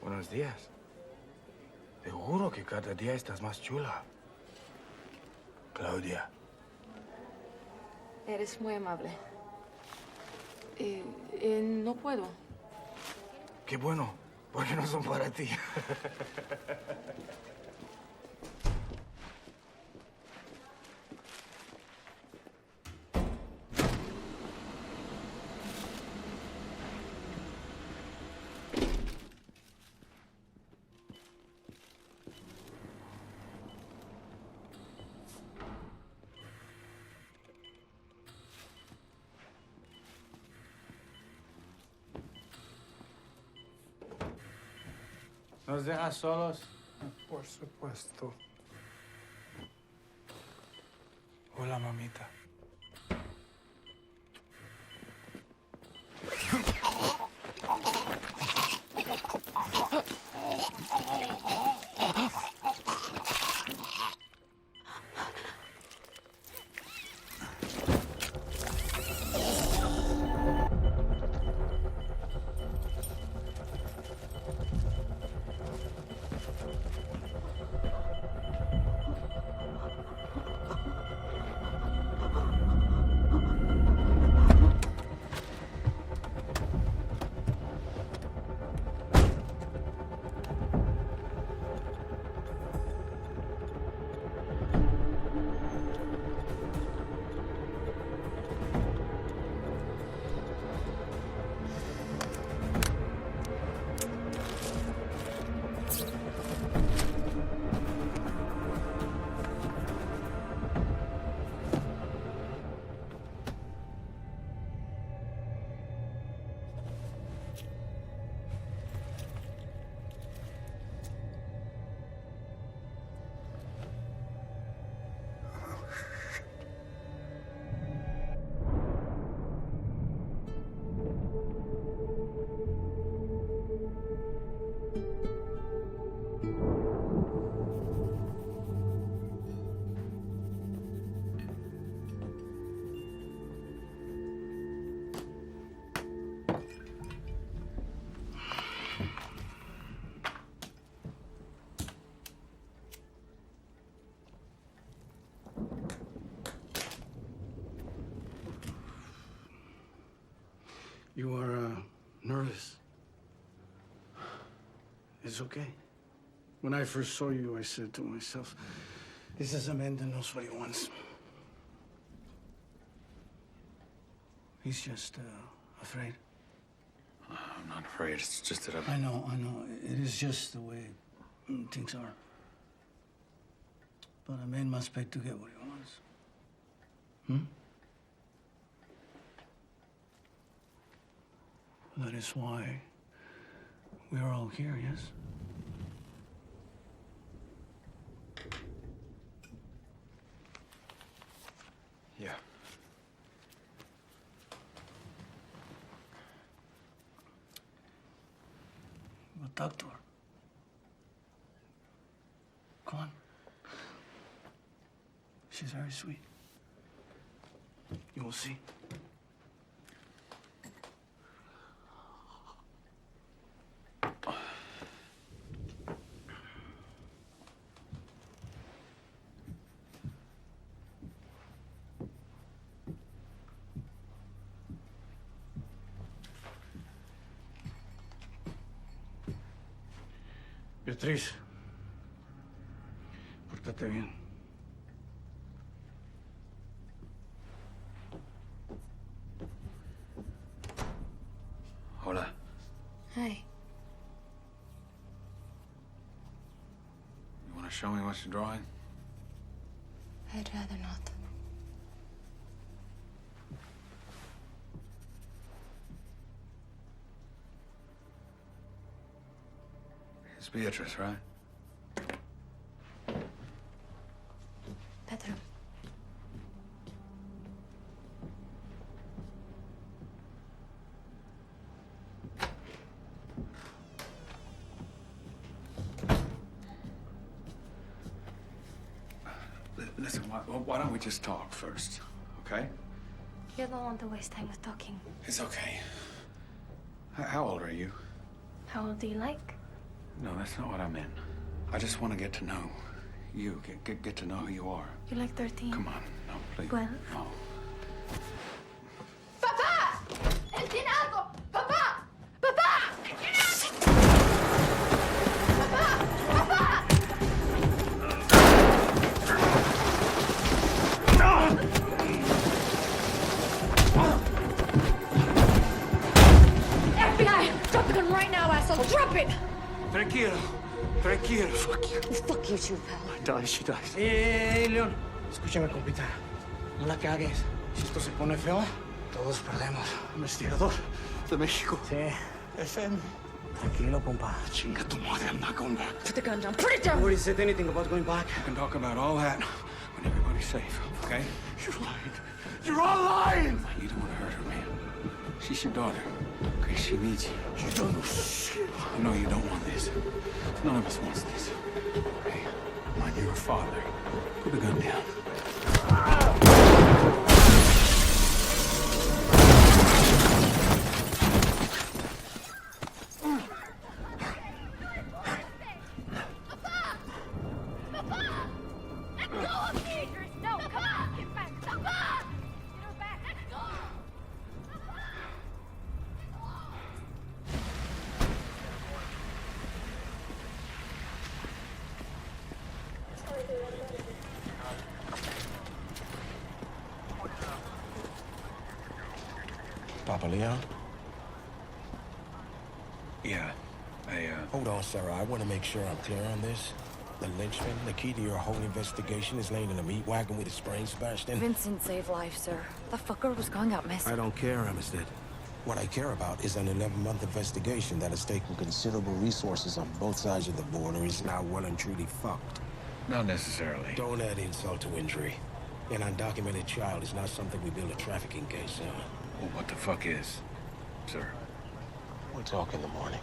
Buenos días. Te juro que cada día estás más chula. Claudia. Eres muy amable. No puedo. Qué bueno, porque no son para ti. ¿Nos dejas solos? Por supuesto. Hola, mamita. You are nervous. It's okay. When I first saw you, I said to myself, this is a man that knows what he wants. He's just afraid. I'm not afraid. It's just that I know. It is just the way things are. But a man must pay to get what he wants. That is why we are all here, yes? Yeah. We'll talk to her. Come on. She's very sweet. You will see. Beatriz, pórtate bien. Hola. Hi. You want to show me what you're drawing? I'd rather not. It's Beatrice, right? Bedroom. Listen, why don't we just talk first, okay? You don't want to waste time with talking. It's okay. How old are you? How old do you like? No, that's not what I meant. I just want to get to know you. Get to know who you are. You like 13? Come on, no, please. 12? No. ¡Papá! ¡Él tiene algo! ¡Papá! ¡Papá! ¡Papá! ¡Papá! FBI! Drop the gun right now, asshole! Drop it! Tranquilo. Fuck you. Fuck you too, pal. She dies. León, escúchame, compita. No la cagues. Si esto se pone feo, todos perdemos. Investigador. De México. Sí. FM. Tranquilo, compa. Chinga tu madre, I'm not going back. Put the gun down. Put it down! Nobody said anything about going back. We can talk about all that when everybody's safe, okay? You're lying. You're all lying! You don't want to hurt her, man. She's your daughter. Okay, she needs you. You don't know shit. I know you don't want this. None of us wants this. Hey, mind you're a father. Put the gun down. Papa Leon? Yeah, Hold on, Sarah. I want to make sure I'm clear on this. The lynchman, the key to your whole investigation, is laying in a meat wagon with his brains bashed in. Vincent saved lives, sir. The fucker was going up missing. I don't care, Amistad. What I care about is an 11-month investigation that has taken considerable resources on both sides of the border is now well and truly fucked. not necessarily. Don't add insult to injury. An undocumented child is not something we build a trafficking case on. Well, what the fuck is, sir? We'll talk in the morning.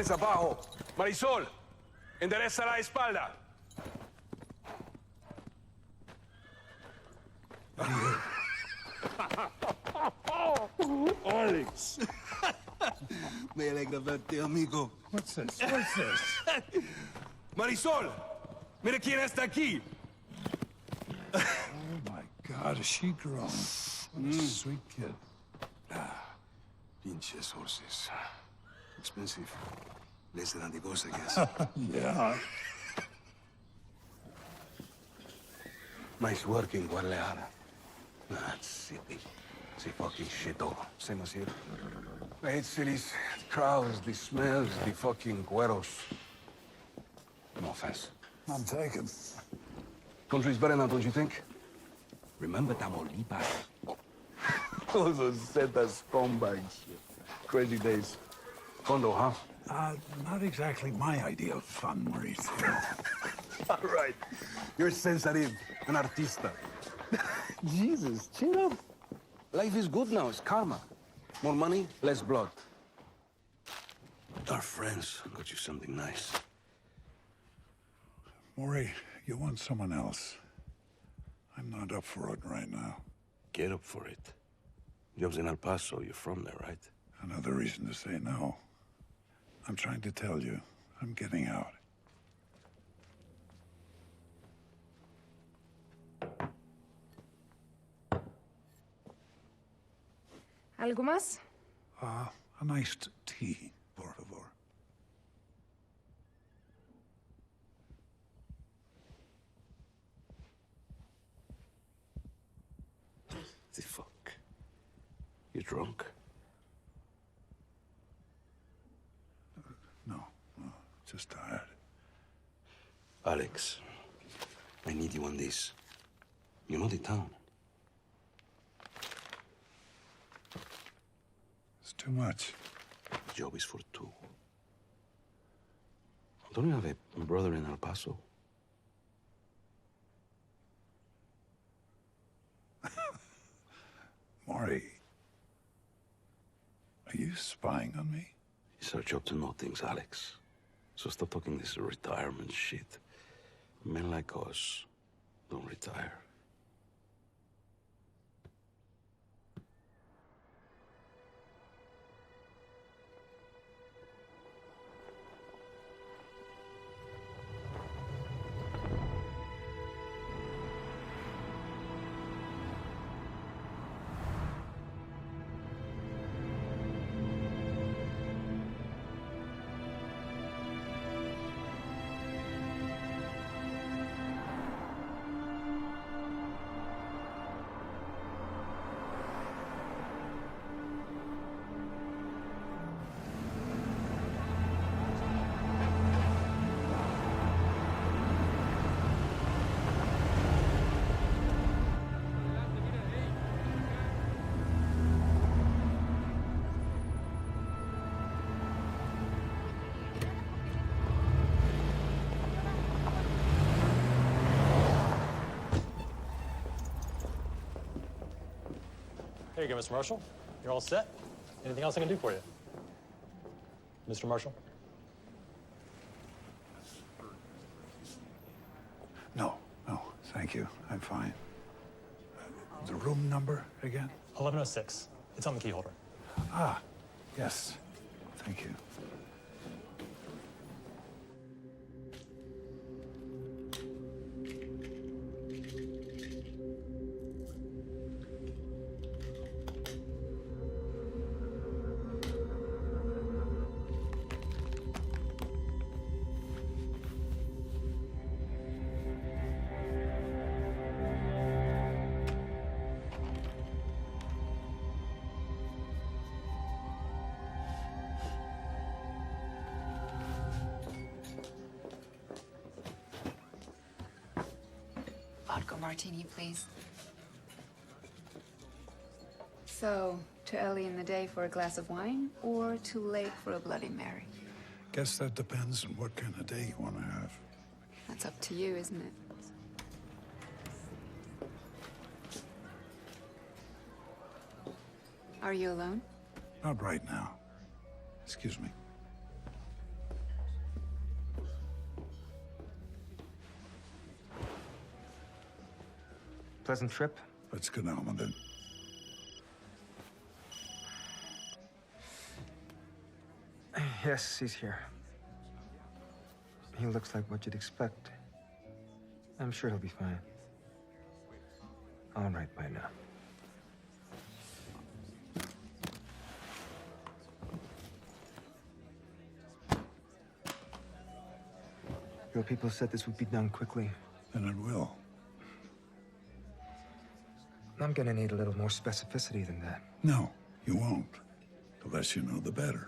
pantalones abajo. Marisol, endereza la espalda. Alex. Me alegra verte, amigo. What's this? What's this? Marisol, mire quién está aquí. Oh my God, is she grown? What a sweet kid. Pinches horses. Expensive. Less than a divorce, I guess. Yeah. Nice working, Guadalajara. That city. C'est fucking shithole. Same as here. I hate cities. The crowds, the smells, the fucking güeros. No offense. I'm taken. Country's better now, don't you think? Remember Tamaulipas? Those are Zeta scumbags. Crazy days. Condo, huh? Not exactly my idea of fun, Mauricio. All right. You're sensitive, an artista. Jesus, chill up. Life is good now. It's karma. More money, less blood. Our friends got you something nice. Maury, you want someone else. I'm not up for it right now. Get up for it. Job's in El Paso. You're from there, right? Another reason to say no. I'm trying to tell you, I'm getting out. ¿Algo más? A nice tea, por favor. The fuck? You drunk? No, just tired. Alex, I need you on this. You know the town. It's too much. The job is for two. Don't you have a brother in El Paso? Maury, are you spying on me? It's our job to know things, Alex. So stop talking this retirement shit. Men like us don't retire. There you go, Mr. Marshall. You're all set. Anything else I can do for you? Mr. Marshall? No, thank you. I'm fine. The room number again? 1106. It's on the key holder. Ah, yes. Thank you. Vodka martini, please. So, too early in the day for a glass of wine, or too late for a Bloody Mary? Guess that depends on what kind of day you want to have. That's up to you, isn't it? Are you alone? Not right now. Excuse me. Pleasant trip? Let's get on with it. Yes, he's here. He looks like what you'd expect. I'm sure he'll be fine. All right by now. Your people said this would be done quickly. And it will. I'm gonna need a little more specificity than that. No, you won't. The less you know, the better.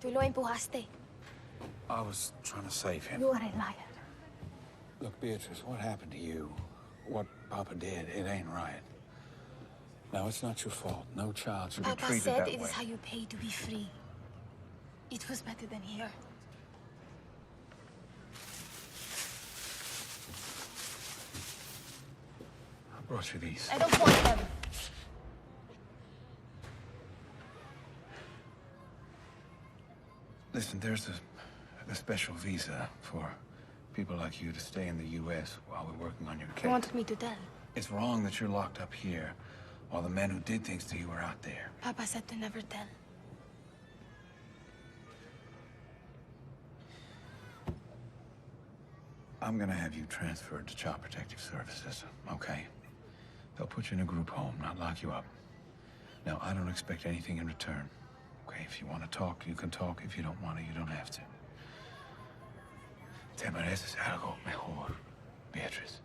Tú lo empujaste. I was trying to save him. You are a liar. Look, Beatrice, what happened to you? What Papa did, it ain't right. Now, it's not your fault. No child should be Papa treated said that way. it is how you pay to be free. It was better than here. I brought you these. I don't want them. Listen, there's a special visa for people like you to stay in the U.S. while we're working on your case. You wanted me to tell. It's wrong that you're locked up here while the men who did things to you are out there. Papa said to never tell. I'm gonna have you transferred to Child Protective Services, okay? They'll put you in a group home, not lock you up. Now, I don't expect anything in return. Okay, if you want to talk, you can talk. If you don't want to, you don't have to. Te mereces algo mejor, Beatrice.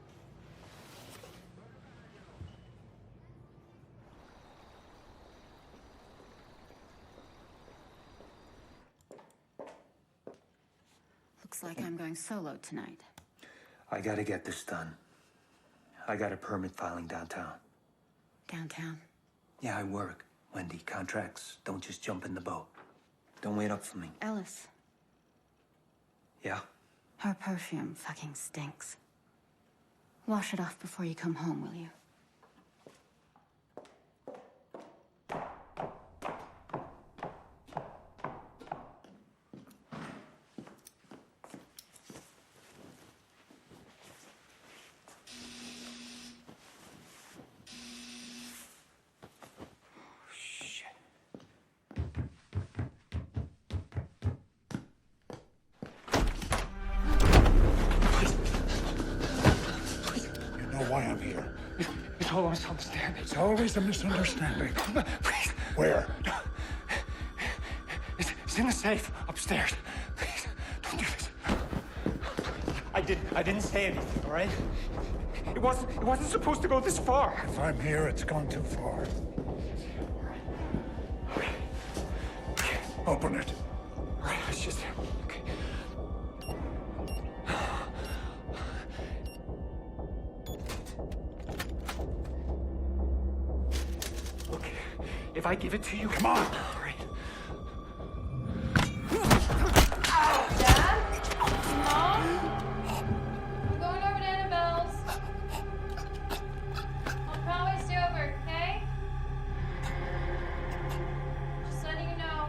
Looks like I'm going solo tonight. I gotta get this done. I got a permit filing downtown. Downtown? Yeah, I work. Wendy, contracts, don't just jump in the boat. Don't wait up for me. Ellis, Yeah? her perfume fucking stinks. Wash it off before you come home, will you? Why I'm here. It's all a misunderstanding. It's always a misunderstanding. Please. Where? It's in the safe upstairs. Please, don't do this. I didn't say anything, all right? It wasn't supposed to go this far. If I'm here, it's gone too far. Open it. All right, it's just... Okay. Look, if I give it to you... Come on! All right. Dad? Mom? I'm going over to Annabelle's. I'll probably stay over, okay? Just letting you know.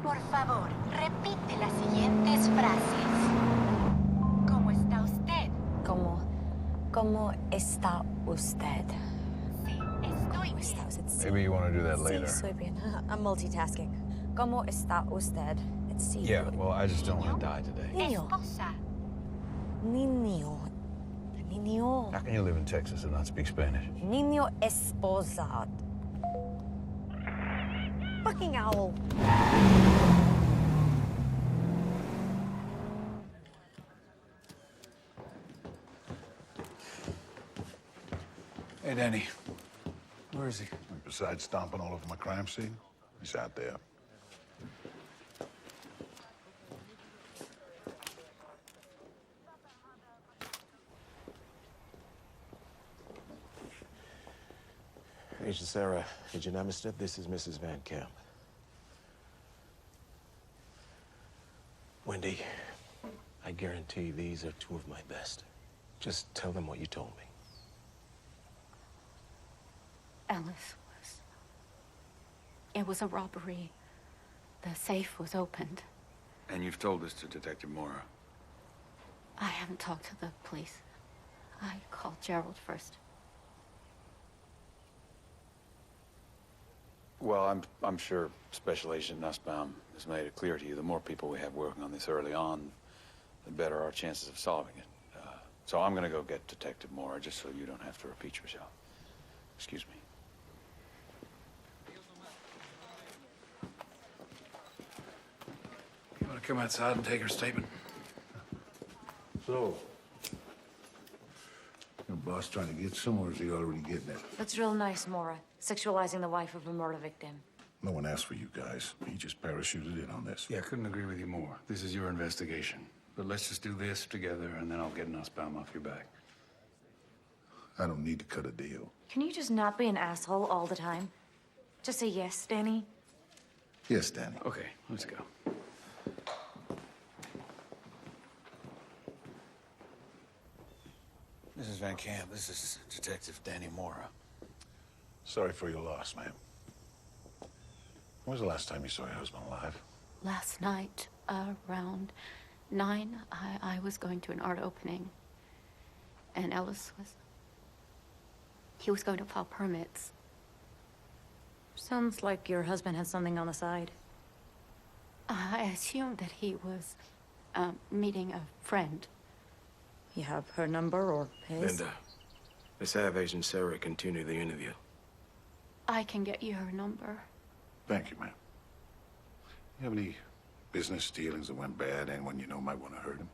Por favor, repite las siguientes frases. ¿Cómo está usted? ¿Cómo está usted? Sí, estoy bien. Maybe you want to do that Sí, later. estoy bien. I'm multitasking. ¿Cómo está usted? Sí. Yeah, well, I just don't want to die today. Niño. Esposa. Niño. How can you live in Texas and not speak Spanish? Niño esposado. Fucking owl. Hey, Danny. Where is he? Besides stomping all over my crime scene, he's out there. Agent Sarah, Agent Amistad, this is Mrs. Van Camp. Wendy, I guarantee these are two of my best. Just tell them what you told me. Alice was... It was a robbery. The safe was opened. And you've told this to Detective Mora? I haven't talked to the police. I called Gerald first. Well, I'm sure Special Agent Nussbaum has made it clear to you, the more people we have working on this early on, the better our chances of solving it. So I'm gonna go get Detective Mora, just so you don't have to repeat yourself. Excuse me. You want to come outside and take her statement? So, your boss trying to get somewhere, or is he already getting it? That's real nice, Mora. Sexualizing the wife of a murder victim. No one asked for you guys. He just parachuted in on this. Yeah, I couldn't agree with you more. This is your investigation. But let's just do this together, and then I'll get Nussbaum off your back. I don't need to cut a deal. Can you just not be an asshole all the time? Just say yes, Danny. Yes, Danny. Okay, let's go. Mrs. Van Camp, this is Detective Danny Mora. Sorry for your loss, ma'am. When was the last time you saw your husband alive? Last night, around 9, I was going to an art opening. And Ellis was... He was going to file permits. Sounds like your husband had something on the side. I assumed that he was meeting a friend. You have her number or his? Linda, let's have Agent Sarah continue the interview. I can get you her number. Thank you, ma'am. You have any business dealings that went bad? Anyone you know might want to hurt him?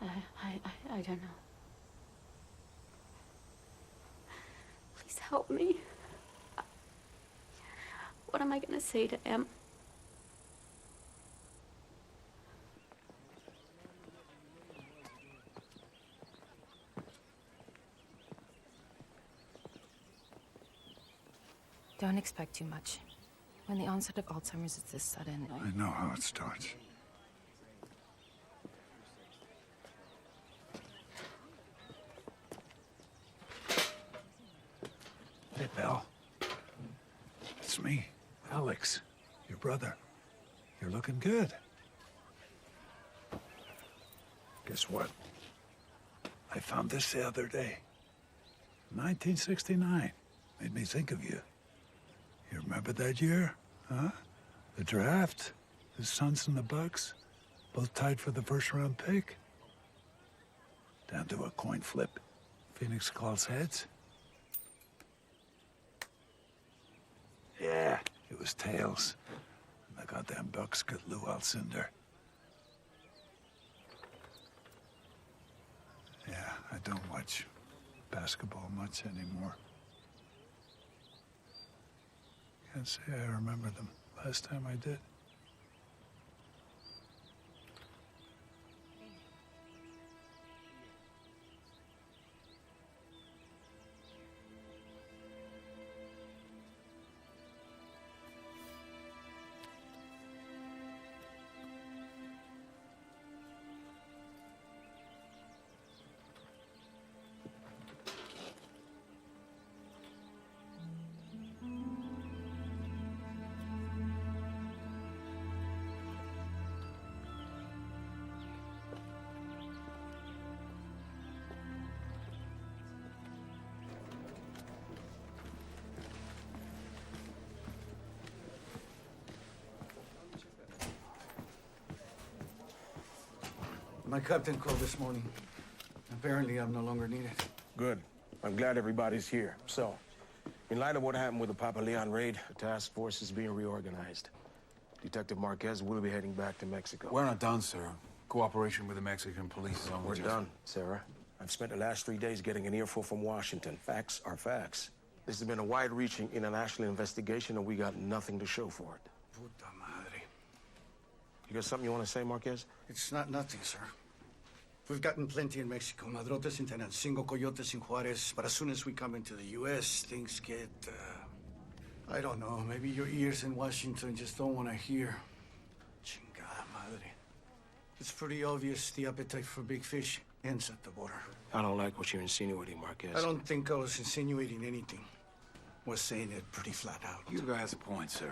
I don't know. Please help me. What am I gonna say to Em? Don't expect too much. When the onset of Alzheimer's is this sudden... I know how it starts. Hey, pal. It's me, Alex, your brother. You're looking good. Guess what? I found this the other day. 1969. Made me think of you. You remember that year? Huh? The draft? The Suns and the Bucks? Both tied for the first round pick? Down to a coin flip. Phoenix calls heads. Yeah, it was tails. And the goddamn Bucks got Lou Alcindor. Yeah, I don't watch basketball much anymore. Can't say I remember them last time I did. My captain called this morning. Apparently, I'm no longer needed. Good. I'm glad everybody's here. So, in light of what happened with the Papa Leon raid, the task force is being reorganized. Detective Marquez will be heading back to Mexico. We're not done, sir. Cooperation with the Mexican police is only We're just... done, Sarah. I've spent the last 3 days getting an earful from Washington. Facts are facts. This has been a wide-reaching international investigation, and we got nothing to show for it. Puta madre. You got something you want to say, Marquez? It's not nothing, sir. We've gotten plenty in Mexico. Madrotes in Tenancingo, coyotes in Juarez. But as soon as we come into the U.S., things get, I don't know. Maybe your ears in Washington just don't want to hear. Chingada madre. It's pretty obvious the appetite for big fish ends at the border. I don't like what you're insinuating, Marquez. I don't think I was insinuating anything. Was saying it pretty flat out. You guys have a point, sir.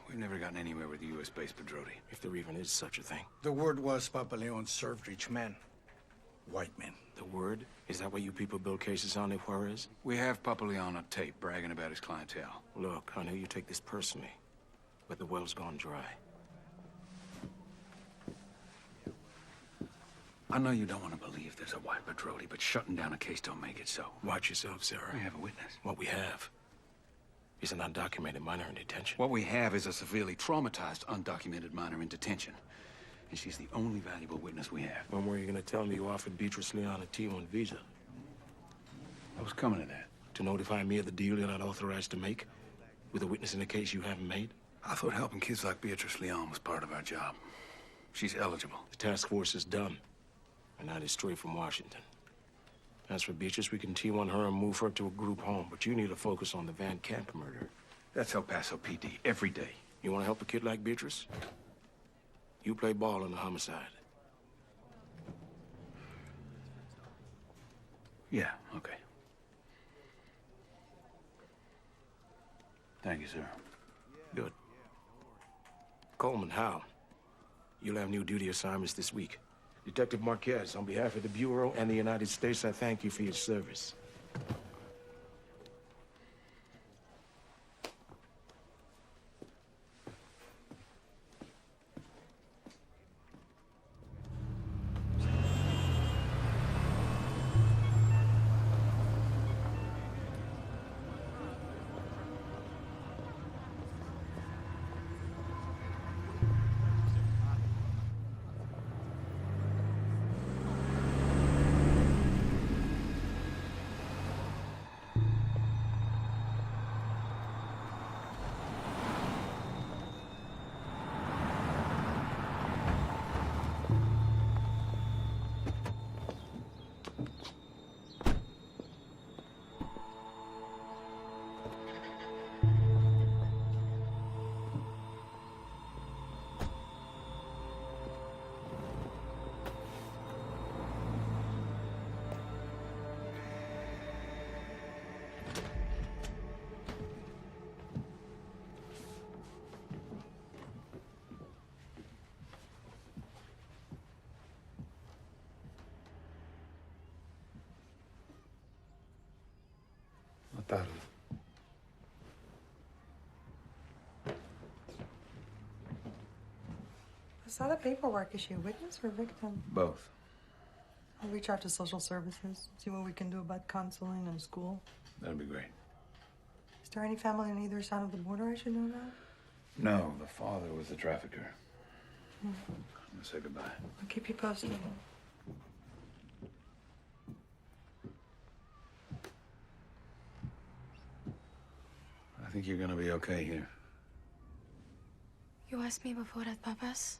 We've never gotten anywhere with the U.S.-based Padroti. If there even is such a thing. The word was Papa Leon served rich men. White men. The word? Is that what you people build cases on in Juarez? We have Papa Leon on tape bragging about his clientele. Look, I know you take this personally, but the well's gone dry. I know you don't want to believe there's a white Padroti, but shutting down a case don't make it so. Watch yourself, Sarah. We have a witness. What we have is an undocumented minor in detention. What we have is a severely traumatized, undocumented minor in detention. And she's the only valuable witness we have. When were you going to tell me you offered Beatrice Leon a T1 visa? I was coming to that. To notify me of the deal you're not authorized to make? With a witness in a case you haven't made? I thought helping kids like Beatrice Leon was part of our job. She's eligible. The task force is done. And that is straight from Washington. As for Beatrice, we can T1 her and move her to a group home. But you need to focus on the Van Camp murder. That's El Paso PD, every day. You want to help a kid like Beatrice? You play ball on the homicide. Yeah, okay. Thank you, sir. Good. Coleman, Hal, you'll have new duty assignments this week. Detective Marquez, on behalf of the Bureau and the United States, I thank you for your service. Tarde. I saw the paperwork. Is she a witness or a victim? Both. I'll reach out to social services, see what we can do about counseling and school. That'd be great. Is there any family on either side of the border I should know about? No, the father was the trafficker. Hmm. I'm gonna say goodbye. I'll keep you posted. I think you're gonna be okay here. You asked me before at Papa's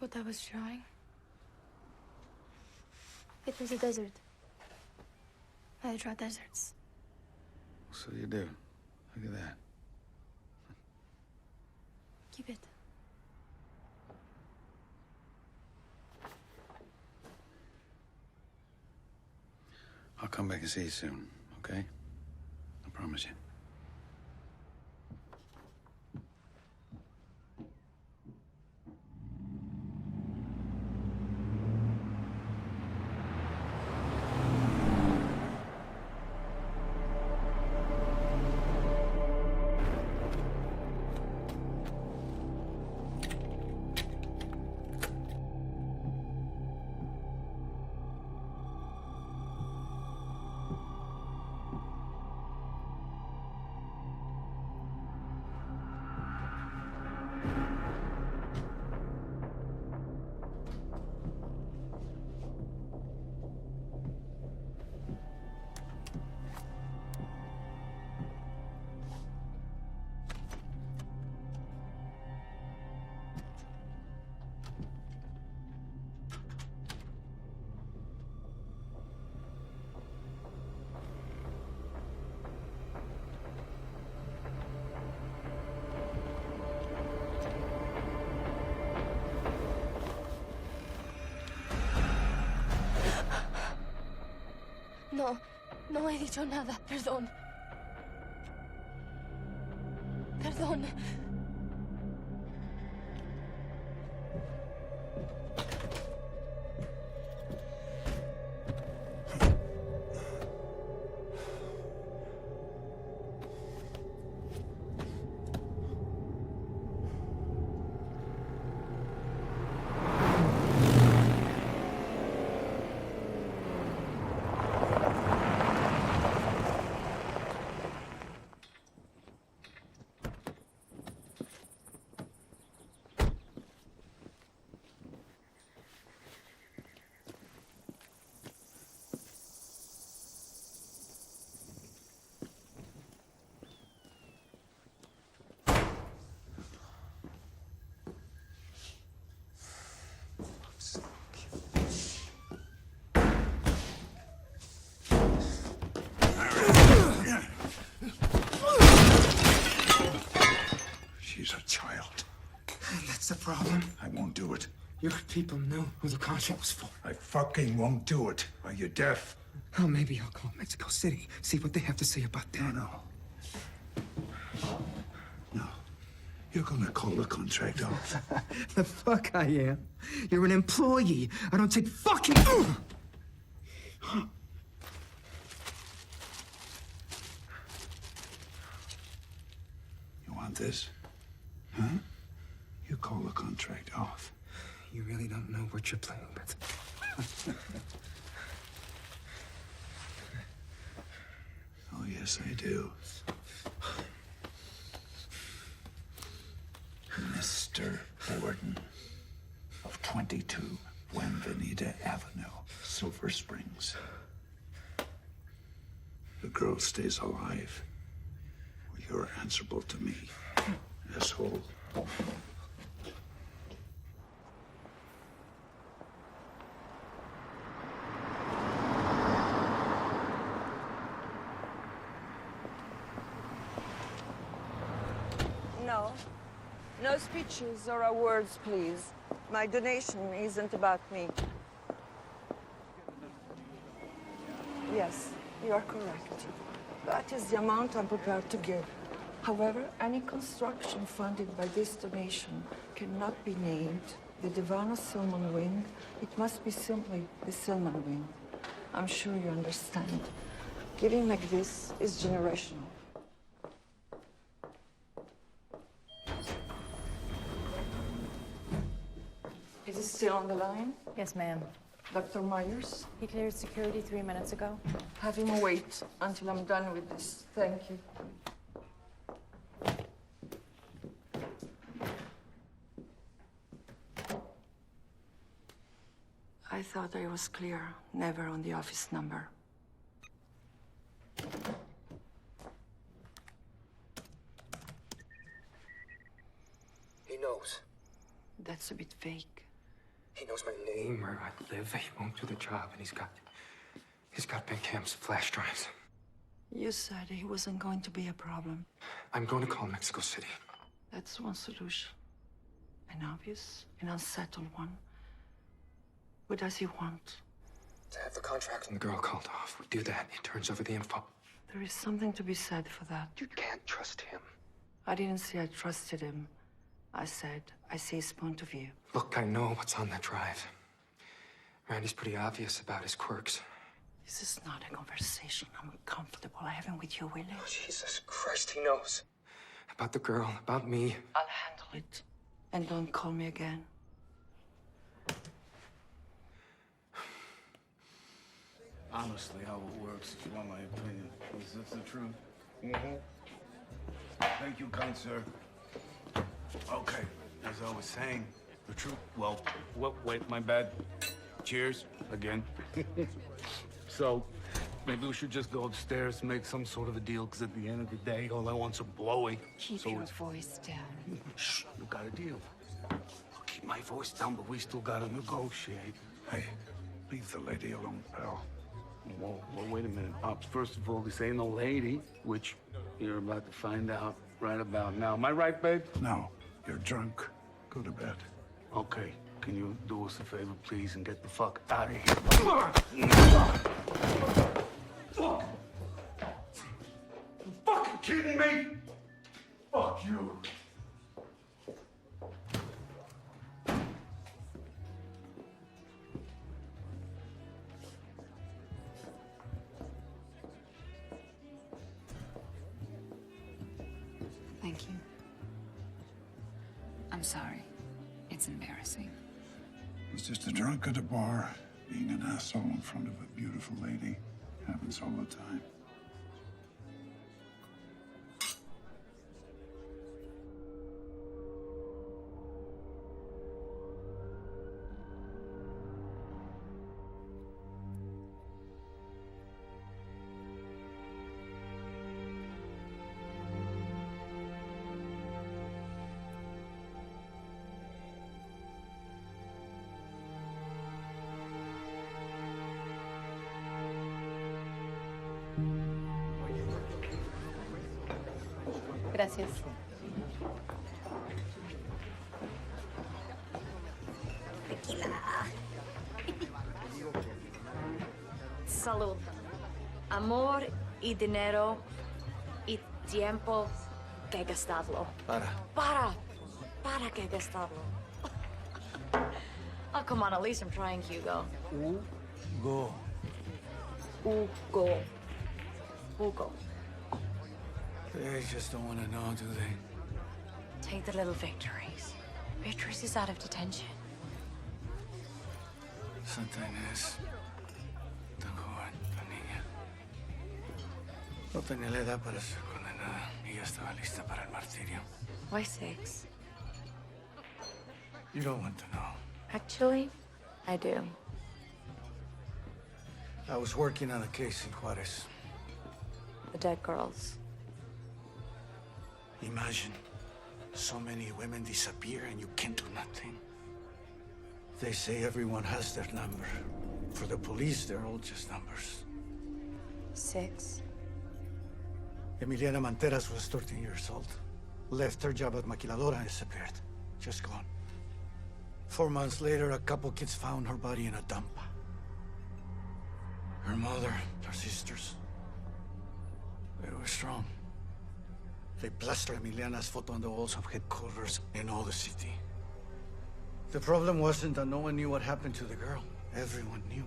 what I was drawing. It was a desert. I draw deserts. So you do. Look at that. Keep it. I'll come back and see you soon, okay? I promise you. No he dicho nada. Perdón. Perdón. She's a child. That's the problem. I won't do it. Your people knew who the contract was for. I fucking won't do it. Are you deaf? Oh, maybe I'll call Mexico City, see what they have to say about that. No. No. You're gonna call the contract off. The fuck I am. You're an employee. I don't take fucking... You want this? Huh? You call the contract off. You really don't know what you're playing with. Oh, yes, I do. Mr. Borden of 22 Buenvenida Avenue, Silver Springs. The girl stays alive. You're answerable to me, asshole. No. No speeches or awards, please. My donation isn't about me. Yes, you are correct. That is the amount I'm prepared to give. However, any construction funded by this donation cannot be named the Divana Silman Wing. It must be simply the Silman Wing. I'm sure you understand. Giving like this is generational. Is he still on the line? Yes, ma'am. Dr. Myers? He cleared security 3 minutes ago. Have him wait until I'm done with this. Thank you. I thought I was clear. Never on the office number. He knows. That's a bit fake. He knows my name, where I live. He won't do the job, and he's got big cams, flash drives. You said he wasn't going to be a problem. I'm going to call Mexico City. That's one solution. An obvious and unsettled one. What does he want? To have the contract and the girl called off. We do that, he turns over the info. There is something to be said for that. You can't trust him. I didn't say I trusted him. I said I see his point of view. Look, I know what's on that drive. Randy's pretty obvious about his quirks. This is not a conversation I'm comfortable having with you, Willie. Oh, Jesus Christ, he knows. About the girl, about me. I'll handle it. And don't call me again. Honestly, how it works, if you want my opinion, is this the truth? Thank you, kind sir. Okay, as I was saying, the truth. Well, wait, my bad. Cheers, again. So, maybe we should just go upstairs and make some sort of a deal, because at the end of the day, all I want's a blowy. Keep your voice down. Shh, you got a deal. I'll keep my voice down, but we still gotta negotiate. Hey, leave the lady alone, pal. Whoa, wait a minute, Pops. First of all, this ain't no lady, which you're about to find out right about now. Am I right, babe? No, you're drunk. Go to bed. Okay, can you do us a favor, please, and get the fuck out of here? kidding me? Fuck you. Thank you. I'm sorry. It's embarrassing. Was just a drunk at a bar, being an asshole in front of a beautiful lady. Happens all the time. Gracias. Salud. Amor y dinero y tiempo que gastarlo. Para que gastarlo. Oh, come on, at least I'm trying, Hugo. Go. Hugo. They just don't want to know, do they? Take the little victories. Beatrice is out of detention. Santa Inés. Tan joven, tan niña. No tenía la edad para ser condenada y ya estaba lista para el martirio. Why 6? You don't want to know. Actually, I do. I was working on a case in Juarez. The dead girls. Imagine, so many women disappear and you can't do nothing. They say everyone has their number. For the police, they're all just numbers. 6. Emiliana Manteras was 13 years old. Left her job at Maquiladora and disappeared. Just gone. 4 months later, a couple kids found her body in a dump. Her mother, her sisters, they were strong. They plastered Emiliana's photo on the walls of headquarters in all the city. The problem wasn't that no one knew what happened to the girl. Everyone knew.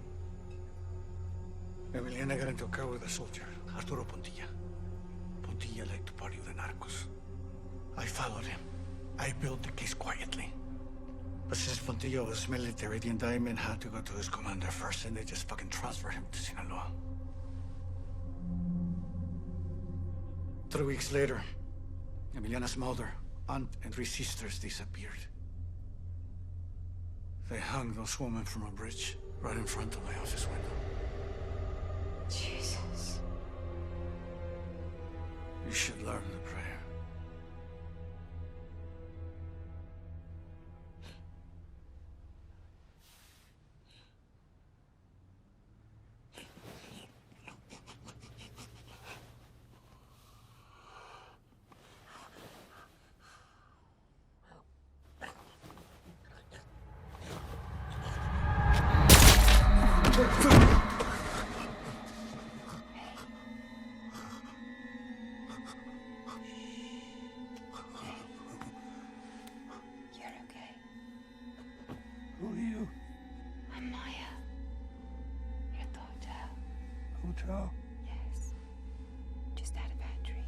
Emiliana got into a car with a soldier, Arturo Pontilla. Pontilla liked to party with the narcos. I followed him. I built the case quietly. But since Pontilla was military, the indictment had to go to his commander first, and they just fucking transferred him to Sinaloa. 3 weeks later, Emiliana's mother, aunt, and 3 sisters disappeared. They hung those women from a bridge right in front of my office window. Jesus. You should learn the prayer. Hotel? Yes. Just had a battery.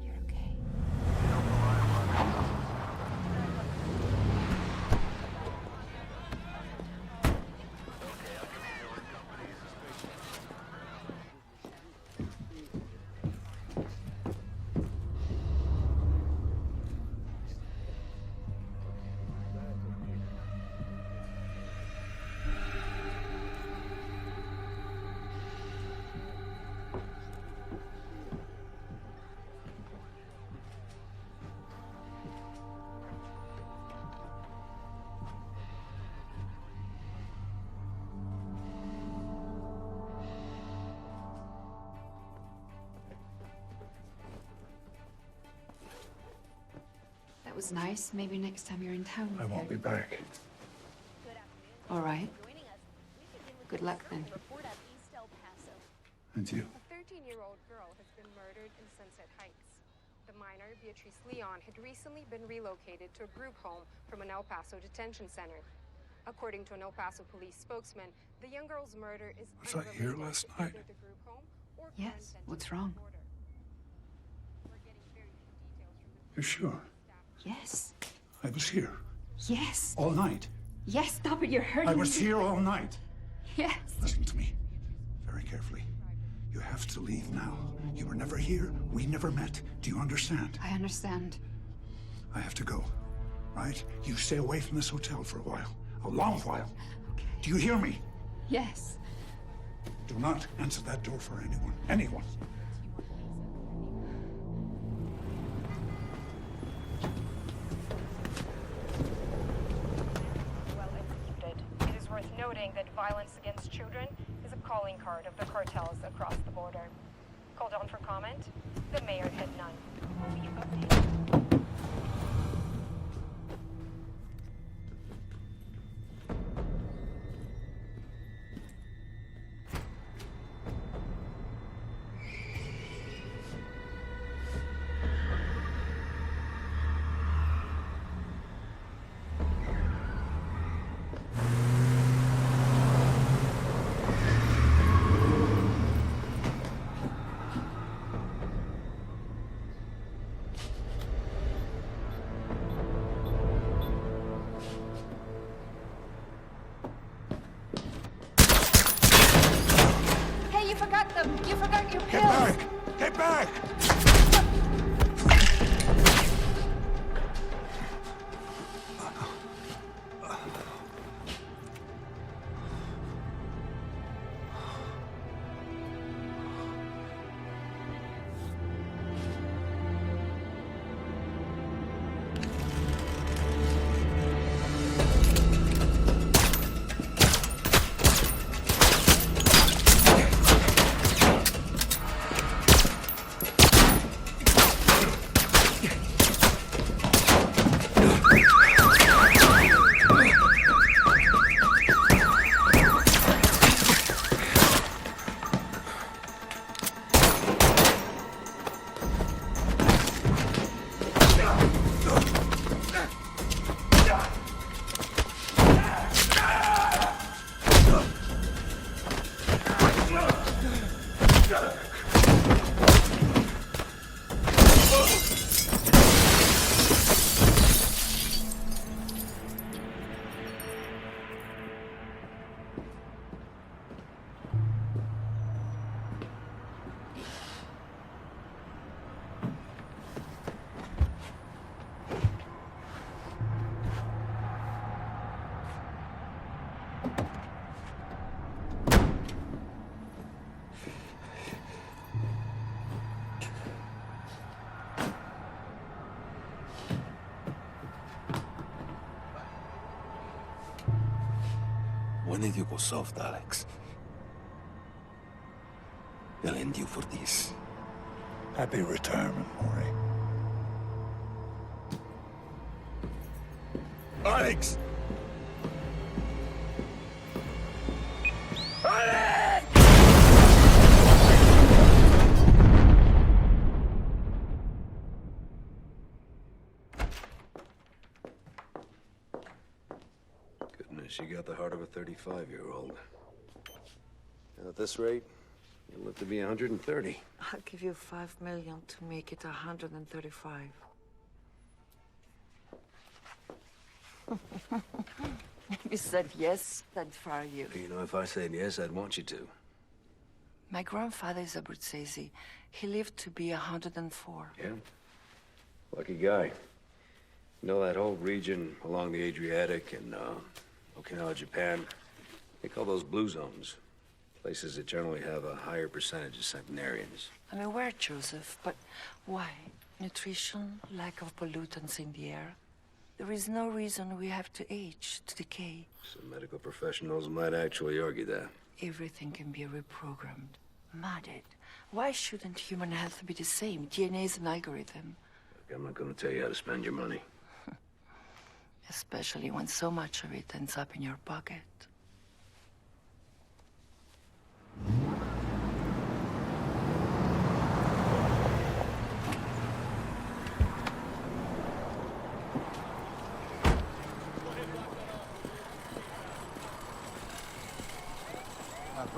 You're okay. That was nice. Maybe next time you're in town. I won't be back. All right. Good luck then. And you? A 13-year-old girl in Sunset Heights. The minor, Beatrice Leon, had recently been relocated to a group home from an El Paso detention center. According to an El Paso police spokesman, the young girl's murder is Was I here last night? either the group home or Yes. What's wrong? You sure? Yes. I was here Yes. all night. Yes, stop it. You're hurting I me. was here all night. Yes. Listen to me very carefully. You have to leave now. You were never here. We never met. Do you understand? I understand. I have to go, right? You stay away from this hotel for a while. A long while. Okay. Do you hear me? Yes. Do not answer that door for anyone. Anyone. Well executed. It is worth noting that violence against children is a calling card of the cartels across the border. Called on for comment, the mayor had none. We'll keep updated. Hey, you forgot them. You forgot your Get pills. back! Get back! When did you go soft, Alex? They'll end you for this. Happy retirement, Maury. Alex! Goodness, you got the heart of a 35-year-old. And at this rate, you'll live to be 130. I'll give you $5 million to make it 135. You said yes, that'd fire you. You know, if I said yes, I'd want you to. My grandfather is Abruzzese. He lived to be 104. Yeah? Lucky guy. You know that whole region along the Adriatic and Okinawa, Japan? They call those blue zones. Places that generally have a higher percentage of centenarians. I'm aware, Joseph, but why? Nutrition, lack of pollutants in the air. There is no reason we have to age, to decay. Some medical professionals might actually argue that. Everything can be reprogrammed, modded. Why shouldn't human health be the same? DNA is an algorithm. Look, I'm not going to tell you how to spend your money. Especially when so much of it ends up in your pocket.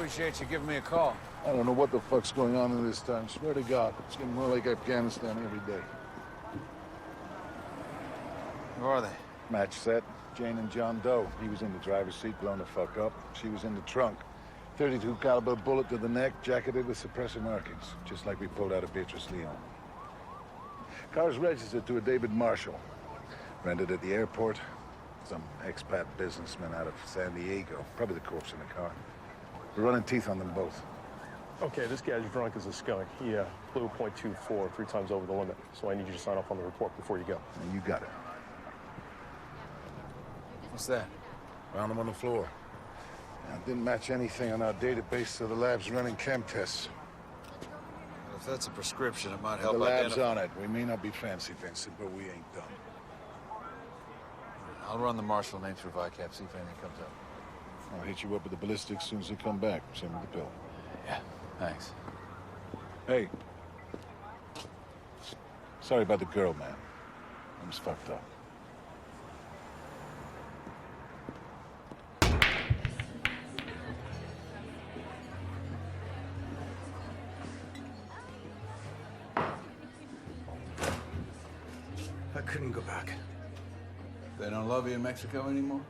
appreciate you giving me a call. I don't know what the fuck's going on in this town. Swear to God, it's getting more like Afghanistan every day. Who are they? Match set. Jane and John Doe. He was in the driver's seat, blown the fuck up. She was in the trunk. 32 caliber bullet to the neck, jacketed with suppressor markings, just like we pulled out of Beatrice Leon. Car's registered to a David Marshall. Rented at the airport. Some expat businessman out of San Diego. Probably the corpse in the car. We're running teeth on them both. Okay, this guy's drunk as a skunk. He blew .24 3 times over the limit. So I need you to sign off on the report before you go. And you got it. What's that? Found him on the floor. Didn't match anything on our database, so the lab's running chem tests. Well, if that's a prescription, it might help The lab's identify... on it. We may not be fancy, Vincent, but we ain't done. I'll run the marshal name through VICAP, see if anything comes up. I'll hit you up with the ballistics as soon as they come back. Same with the pill. Yeah, thanks. Hey. Sorry about the girl, man. I was fucked up. I couldn't go back. They don't love you in Mexico anymore?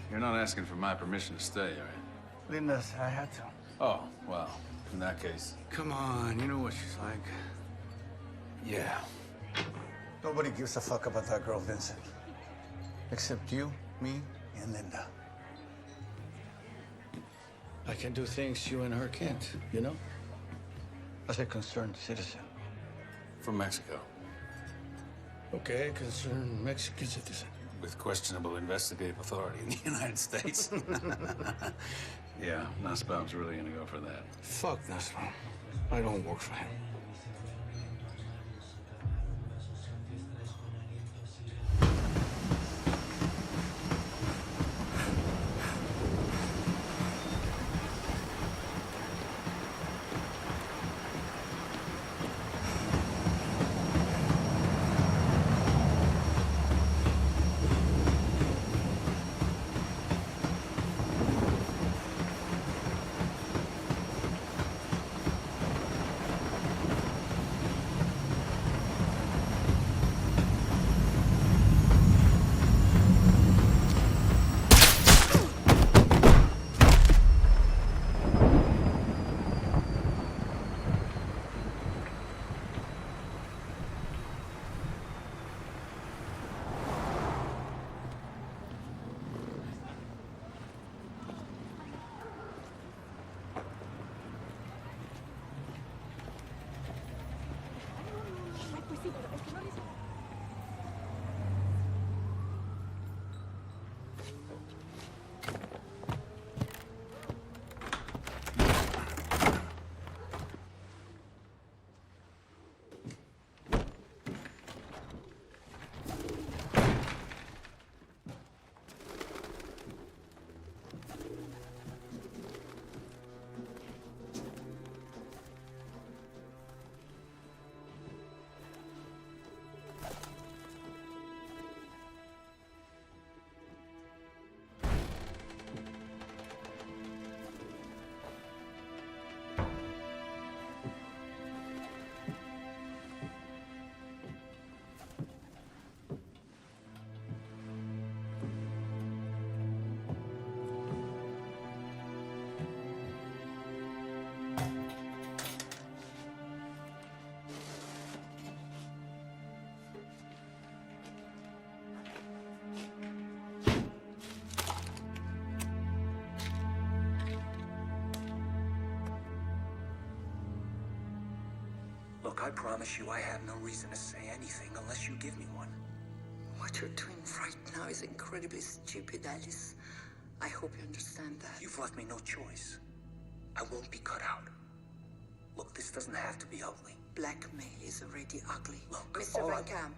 You're not asking for my permission to stay, are you? Linda said I had to. Oh, well, in that case... Come on, you know what she's like. Yeah. Nobody gives a fuck about that girl, Vincent. Except you, me, and Linda. I can do things you and her can't, you know? As a concerned citizen. From Mexico. Okay, concerned Mexican citizen. With questionable investigative authority in the United States. Yeah, Nussbaum's really gonna go for that. Fuck Nussbaum. I don't work for him. Look, I promise you I have no reason to say anything unless you give me one. What you're doing right now is incredibly stupid, Alice. I hope you understand that. You've left me no choice. I won't be cut out. Look, this doesn't have to be ugly. Blackmail is already ugly. Look, Mr. all Van I- Camp,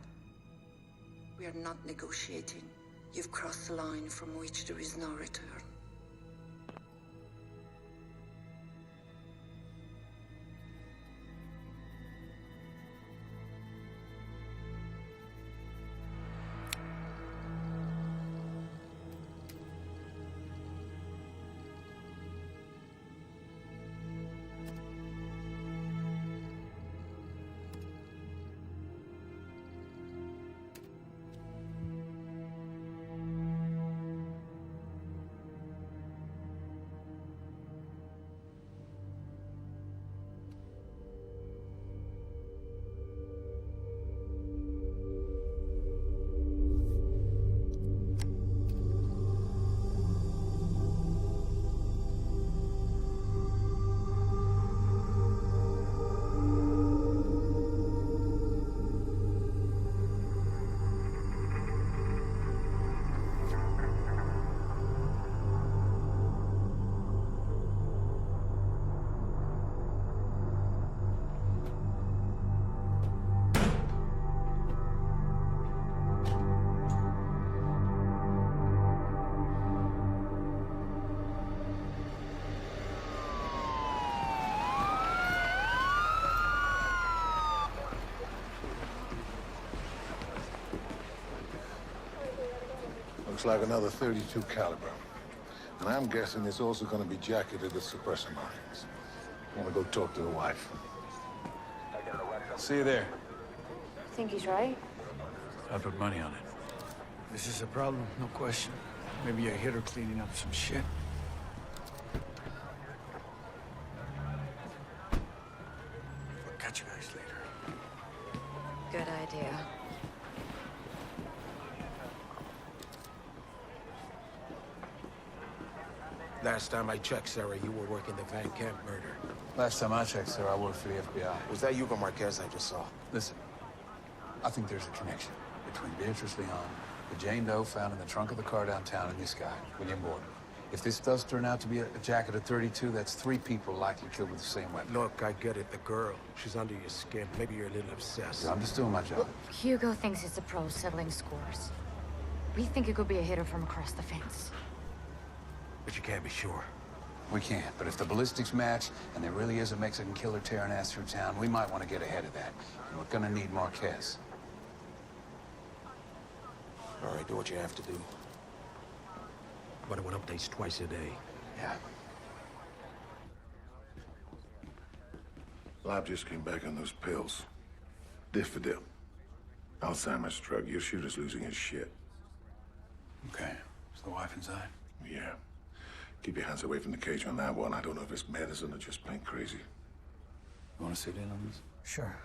we are not negotiating. You've crossed a line from which there is no return. looks like another 32 caliber. And I'm guessing it's also going to be jacketed with suppressor markings. I want to go talk to the wife. See you there. Think he's right? I put money on it. This is a problem, no question. Maybe a hitter cleaning up some shit. I'll catch you guys later. Good idea. Last time I checked, Sarah, you were working the Van Camp murder. Last time I checked, sir, I worked for the FBI. Was that Hugo Marquez I just saw? Listen, I think there's a connection between Beatrice Leon, the Jane Doe found in the trunk of the car downtown, and this guy, William Borden. If this does turn out to be a jacket of 32, that's 3 people likely killed with the same weapon. Look, I get it. The girl, she's under your skin. Maybe you're a little obsessed. I'm just doing my job. Hugo thinks he's a pro settling scores. We think it could be a hitter from across the fence. But you can't be sure. We can't, but if the ballistics match, and there really is a Mexican killer tearing ass through town, we might want to get ahead of that. And we're gonna need Marquez. All right, do what you have to do. But I want updates twice a day. Yeah. Lab just came back on those pills. Diffidel. Alzheimer's drug. Your shooter's losing his shit. Okay. Is the wife inside? Yeah. Keep your hands away from the cage on that one. I don't know if it's medicine or just plain crazy. You want to sit in on this? Sure.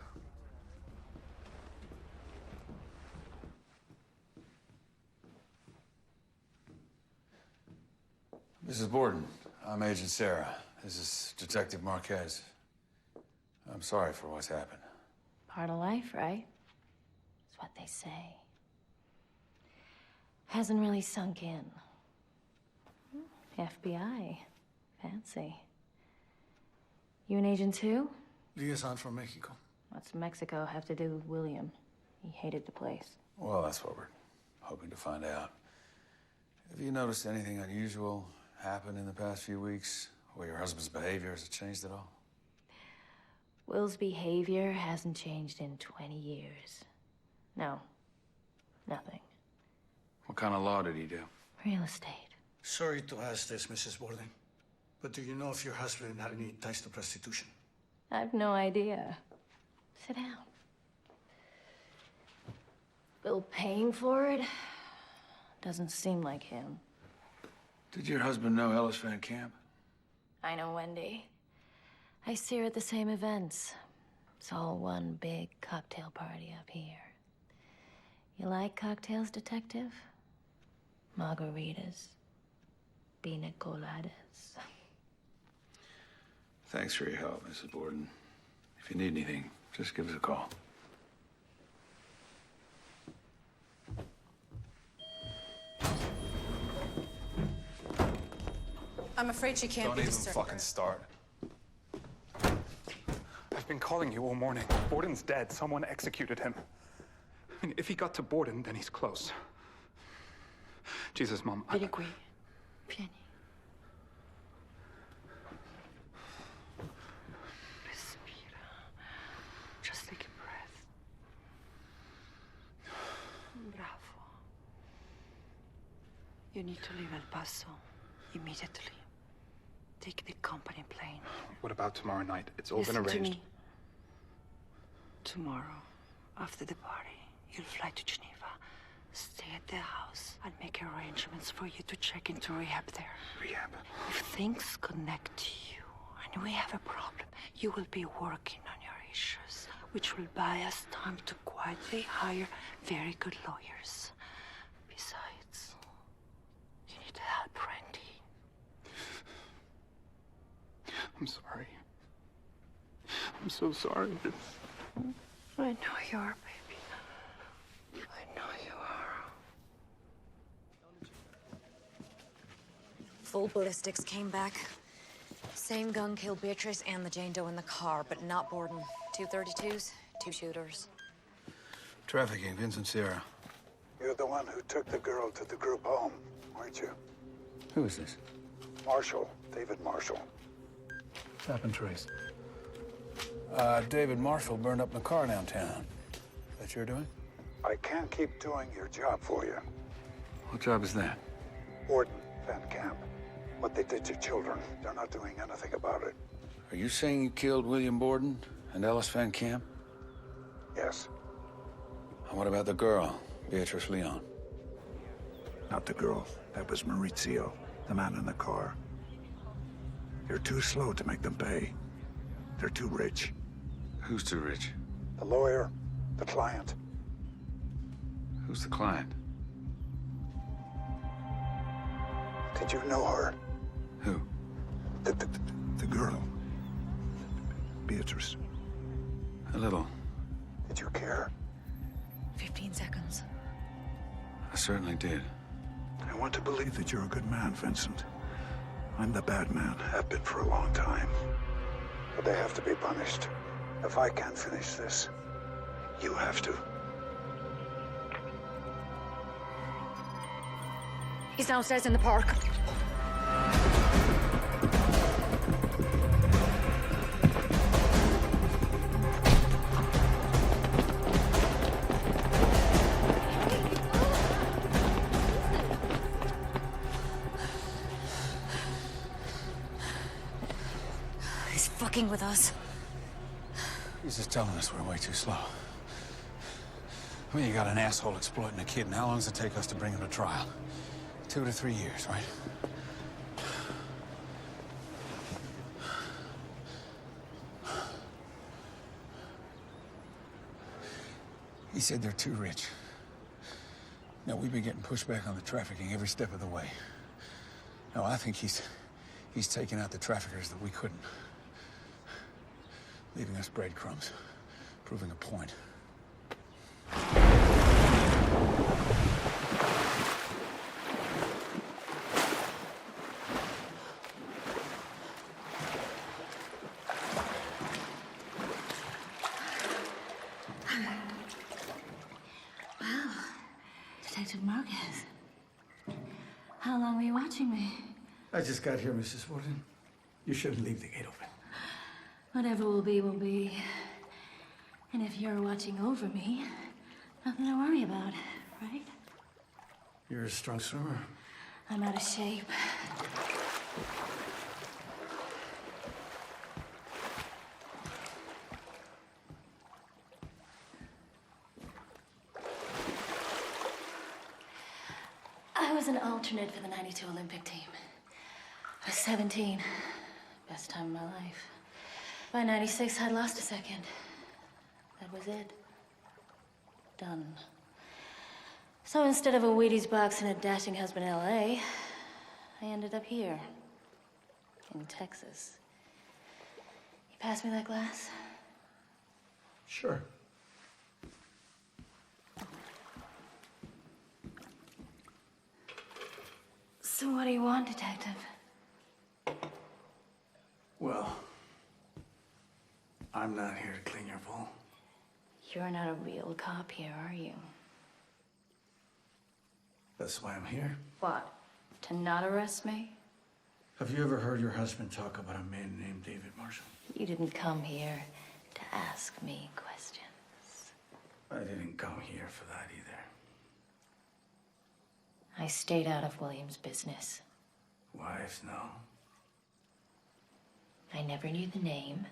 Mrs. Borden, I'm Agent Sarah. This is Detective Marquez. I'm sorry for what's happened. Part of life, right? That's what they say. Hasn't really sunk in. FBI. Fancy. You an agent too? Liaison from Mexico. What's Mexico have to do with William? He hated the place. Well, that's what we're hoping to find out. Have you noticed anything unusual happen in the past few weeks? Or your husband's behavior, has it changed at all? Will's behavior hasn't changed in 20 years. No. Nothing. What kind of law did he do? Real estate. Sorry to ask this, Mrs. Borden, but do you know if your husband had any ties to prostitution? I've no idea. Sit down. Bill paying for it? Doesn't seem like him. Did your husband know Ellis Van Camp? I know Wendy. I see her at the same events. It's all one big cocktail party up here. You like cocktails, Detective? Margaritas. Pina coladas. Thanks for your help, Mrs. Borden. If you need anything, just give us a call. I'm afraid she can't Don't be even disturbed. fucking start. I've been calling you all morning. Borden's dead. Someone executed him. I mean, if he got to Borden, then he's close. Jesus, Mom. Vieni qui. Vieni. Respira. Just take a breath. Bravo. You need to leave El Paso immediately. Take the company plane. What about tomorrow night? It's all been Listen to arranged. me. Tomorrow, after the party, you'll fly to Geneva. Stay at their house and make arrangements for you to check into rehab there. Rehab? If things connect to you and we have a problem, you will be working on your issues, which will buy us time to quietly hire very good lawyers. Besides, you need help, Randy. I'm sorry. I'm so sorry. I know you are, baby. I know you are. Full ballistics came back. Same gun killed Beatrice and the Jane Doe in the car, but not Borden. 2 32s, 2 shooters. Trafficking, Vincent Sierra. You're the one who took the girl to the group home, weren't you? Who is this? Marshall. David Marshall. Tap and trace. David Marshall burned up in a car downtown. That you're doing? I can't keep doing your job for you. What job is that? Borden, Van Camp. What they did to children, they're not doing anything about it. Are you saying you killed William Borden and Ellis Van Camp? Yes. And what about the girl, Beatrice Leon? Not the girl. That was Maurizio, the man in the car. You're too slow to make them pay. They're too rich. Who's too rich? The lawyer, the client. Who's the client? Did you know her? Who? The girl. Beatrice. A little. Did you care? 15 seconds. I certainly did. I want to believe that you're a good man, Vincent. I'm the bad man, have been for a long time. But they have to be punished. If I can't finish this, you have to. He's downstairs in the park. He's fucking with us. He's just telling us we're way too slow. I mean, you got an asshole exploiting a kid, and how long does it take us to bring him to trial? 2 to 3 years, right? He said they're too rich. Now, we've been getting pushed back on the trafficking every step of the way. No, I think he's taking out the traffickers that we couldn't. Leaving us breadcrumbs, proving a point. Wow, Detective Marquez. How long were you watching me? I just got here, Mrs. Borden. You shouldn't leave the gate open. Whatever will be, will be. And if you're watching over me, nothing to worry about, right? You're a strong swimmer. I'm out of shape. I was an alternate for the '92 Olympic team. I was 17. Best time of my life. By '96, I'd lost a second. That was it. Done. So instead of a Wheaties box and a dashing husband in LA, I ended up here. In Texas. You pass me that glass? Sure. So what do you want, Detective? Well, I'm not here to clean your bowl. You're not a real cop here, are you? That's why I'm here. What? To not arrest me? Have you ever heard your husband talk about a man named David Marshall? You didn't come here to ask me questions. I didn't come here for that either. I stayed out of William's business. Wives, no. I never knew the name,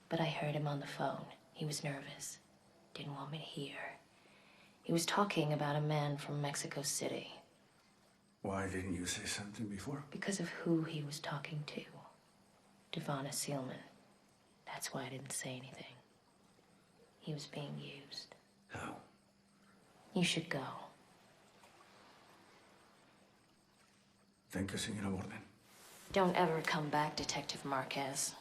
but I heard him on the phone. He was nervous. Didn't want me to hear. He was talking about a man from Mexico City. Why didn't you say something before? Because of who he was talking to. Devana Seelman. That's why I didn't say anything. He was being used. How? You should go. Thank you, Señora Borden. Don't ever come back, Detective Marquez.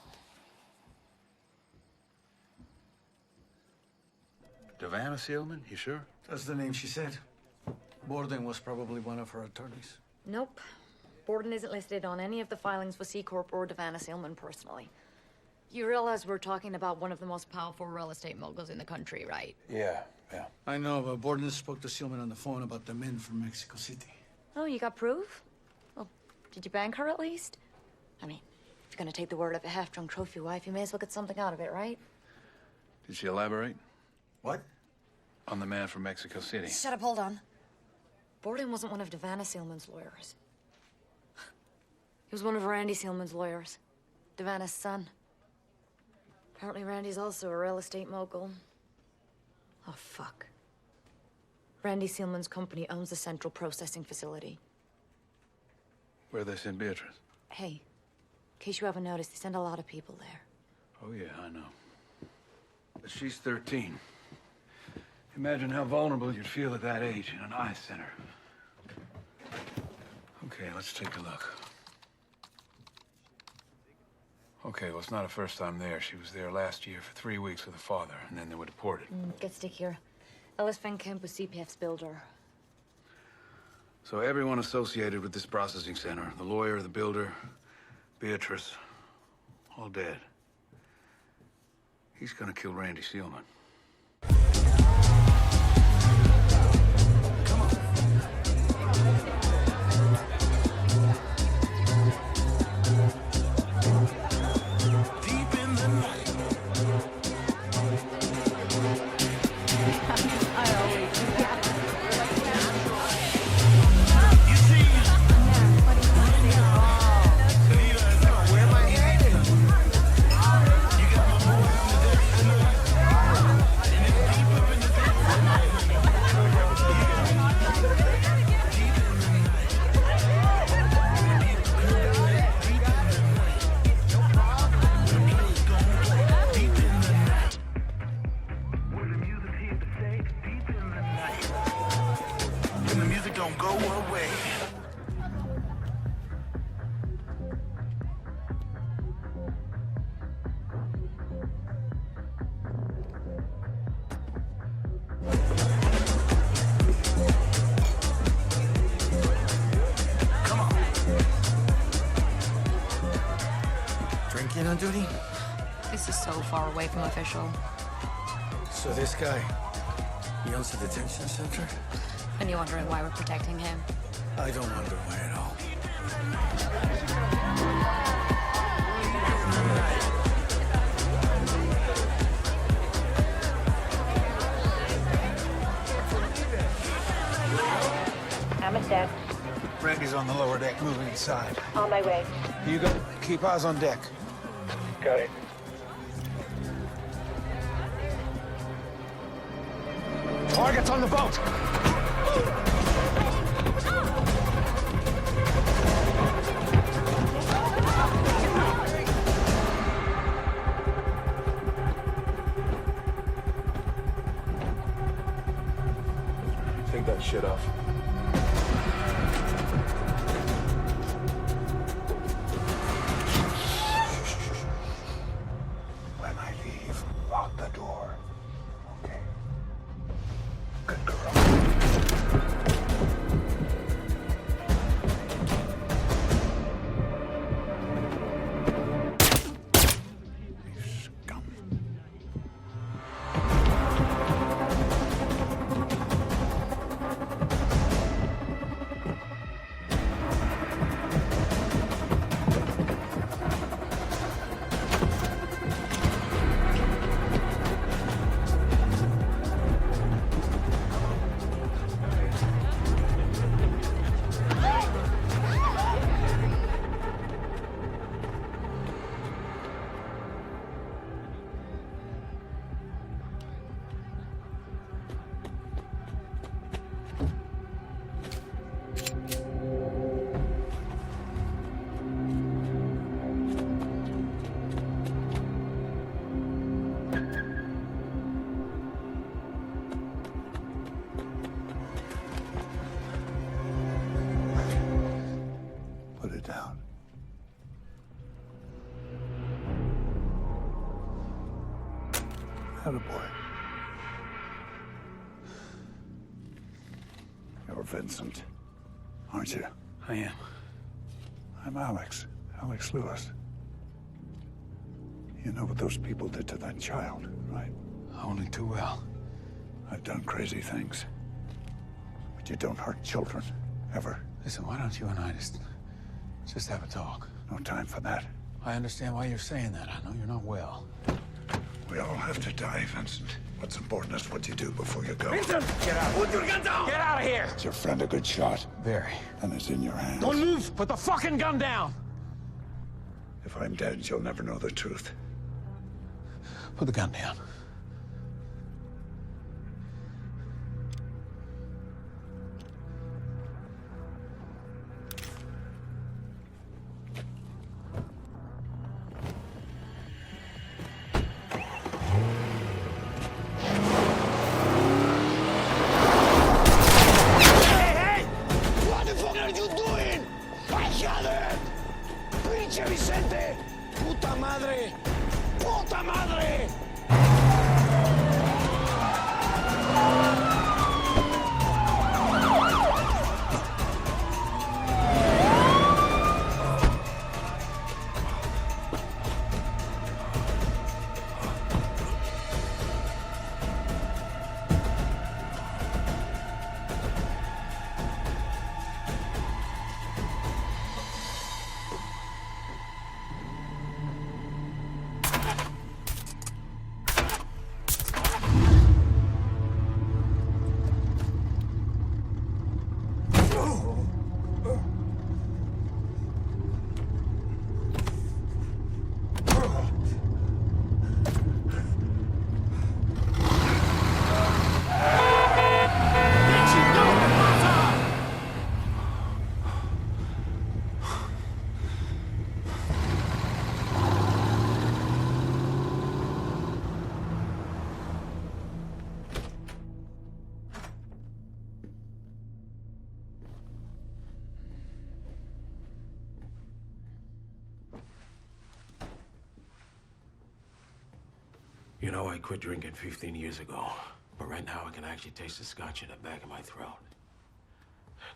Devana Seelman, you sure? That's the name she said. Borden was probably one of her attorneys. Nope. Borden isn't listed on any of the filings for C-Corp or Devana Seelman personally. You realize we're talking about one of the most powerful real estate moguls in the country, right? Yeah. I know, but Borden spoke to Seelman on the phone about the men from Mexico City. Oh, you got proof? Well, did you bank her at least? I mean, if you're gonna take the word of a half-drunk trophy wife, you may as well get something out of it, right? Did she elaborate? What? On the man from Mexico City. Shut up, hold on. Borden wasn't one of Devana Sealman's lawyers. He was one of Randy Sealman's lawyers. Devana's son. Apparently Randy's also a real estate mogul. Oh, fuck. Randy Sealman's company owns the central processing facility. Where they send Beatrice? Hey, in case you haven't noticed, they send a lot of people there. Oh, yeah, I know. But she's 13. Imagine how vulnerable you'd feel at that age in an eye center. Okay, let's take a look. Okay, well, it's not her first time there. She was there last year for 3 weeks with her father, and then they were deported. Get stickier. Ellis Van Kemp was CPF's builder. So everyone associated with this processing center, the lawyer, the builder, Beatrice, all dead. He's gonna kill Randy Sealman. Drinking on duty? This is so far away from official. So this guy, he owns a detention center? And you're wondering why we're protecting him? I don't wonder why at all. I'm at deck. Randy's on the lower deck, moving inside. On my way. You go. Keep eyes on deck. Got it. Target's on the boat! Take that shit off. When I leave, lock the door. Okay? Good girl. Put it down. Attaboy. You're Vincent, aren't you? I am. I'm Alex. Alex Lewis. You know what those people did to that child, right? Only too well. I've done crazy things. But you don't hurt children, ever. Listen, why don't you and I just have a talk? No time for that. I understand why you're saying that. I know you're not well. We all have to die, Vincent. What's important is what you do before you go. Vincent! Get out! Put your gun down! Get out of here! Is your friend a good shot? Very. And it's in your hands. Don't move! Put the fucking gun down! If I'm dead, you'll never know the truth. Put the gun down. You know, I quit drinking 15 years ago, but right now I can actually taste the scotch in the back of my throat.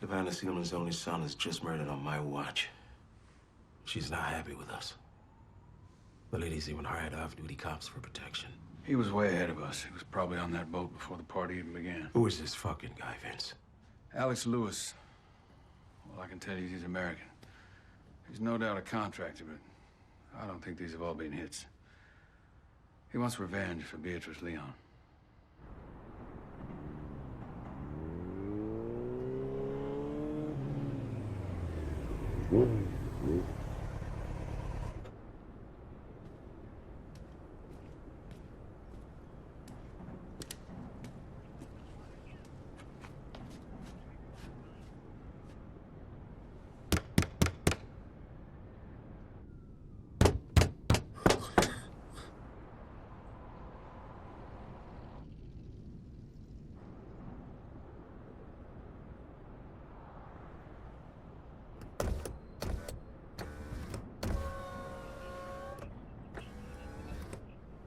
Savannah Seelman's only son is just murdered on my watch. She's not happy with us. The lady's even hired off-duty cops for protection. He was way ahead of us. He was probably on that boat before the party even began. Who is this fucking guy, Vince? Alex Lewis. Well, I can tell you he's American. He's no doubt a contractor, but I don't think these have all been hits. He wants revenge for Beatrice Leon.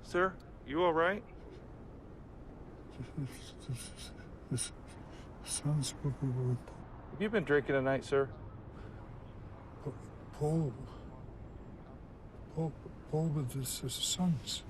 Sir, you all right? This sounds... Have you been drinking tonight, sir? Paul with his sons.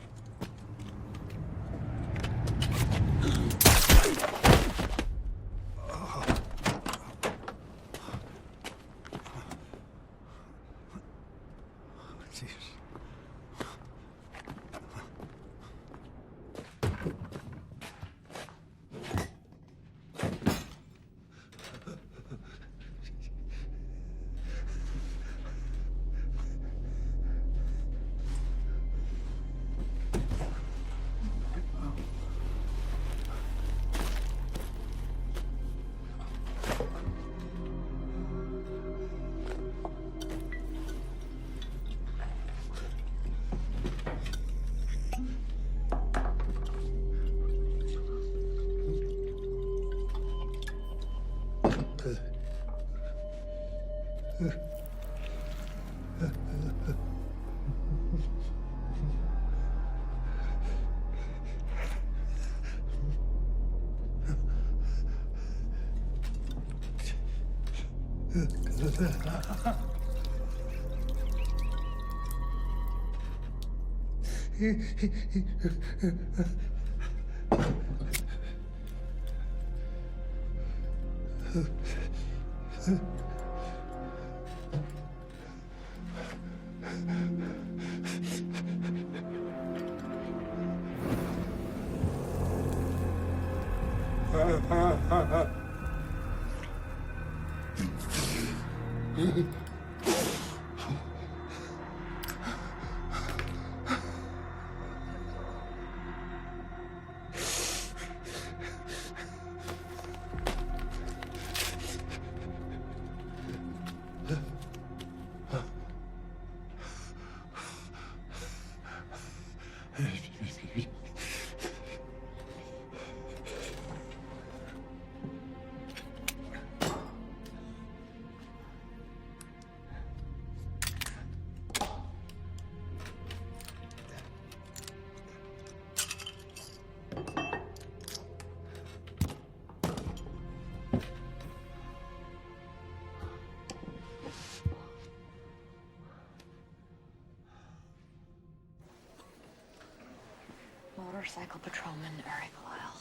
Motorcycle patrolman Eric Lyle.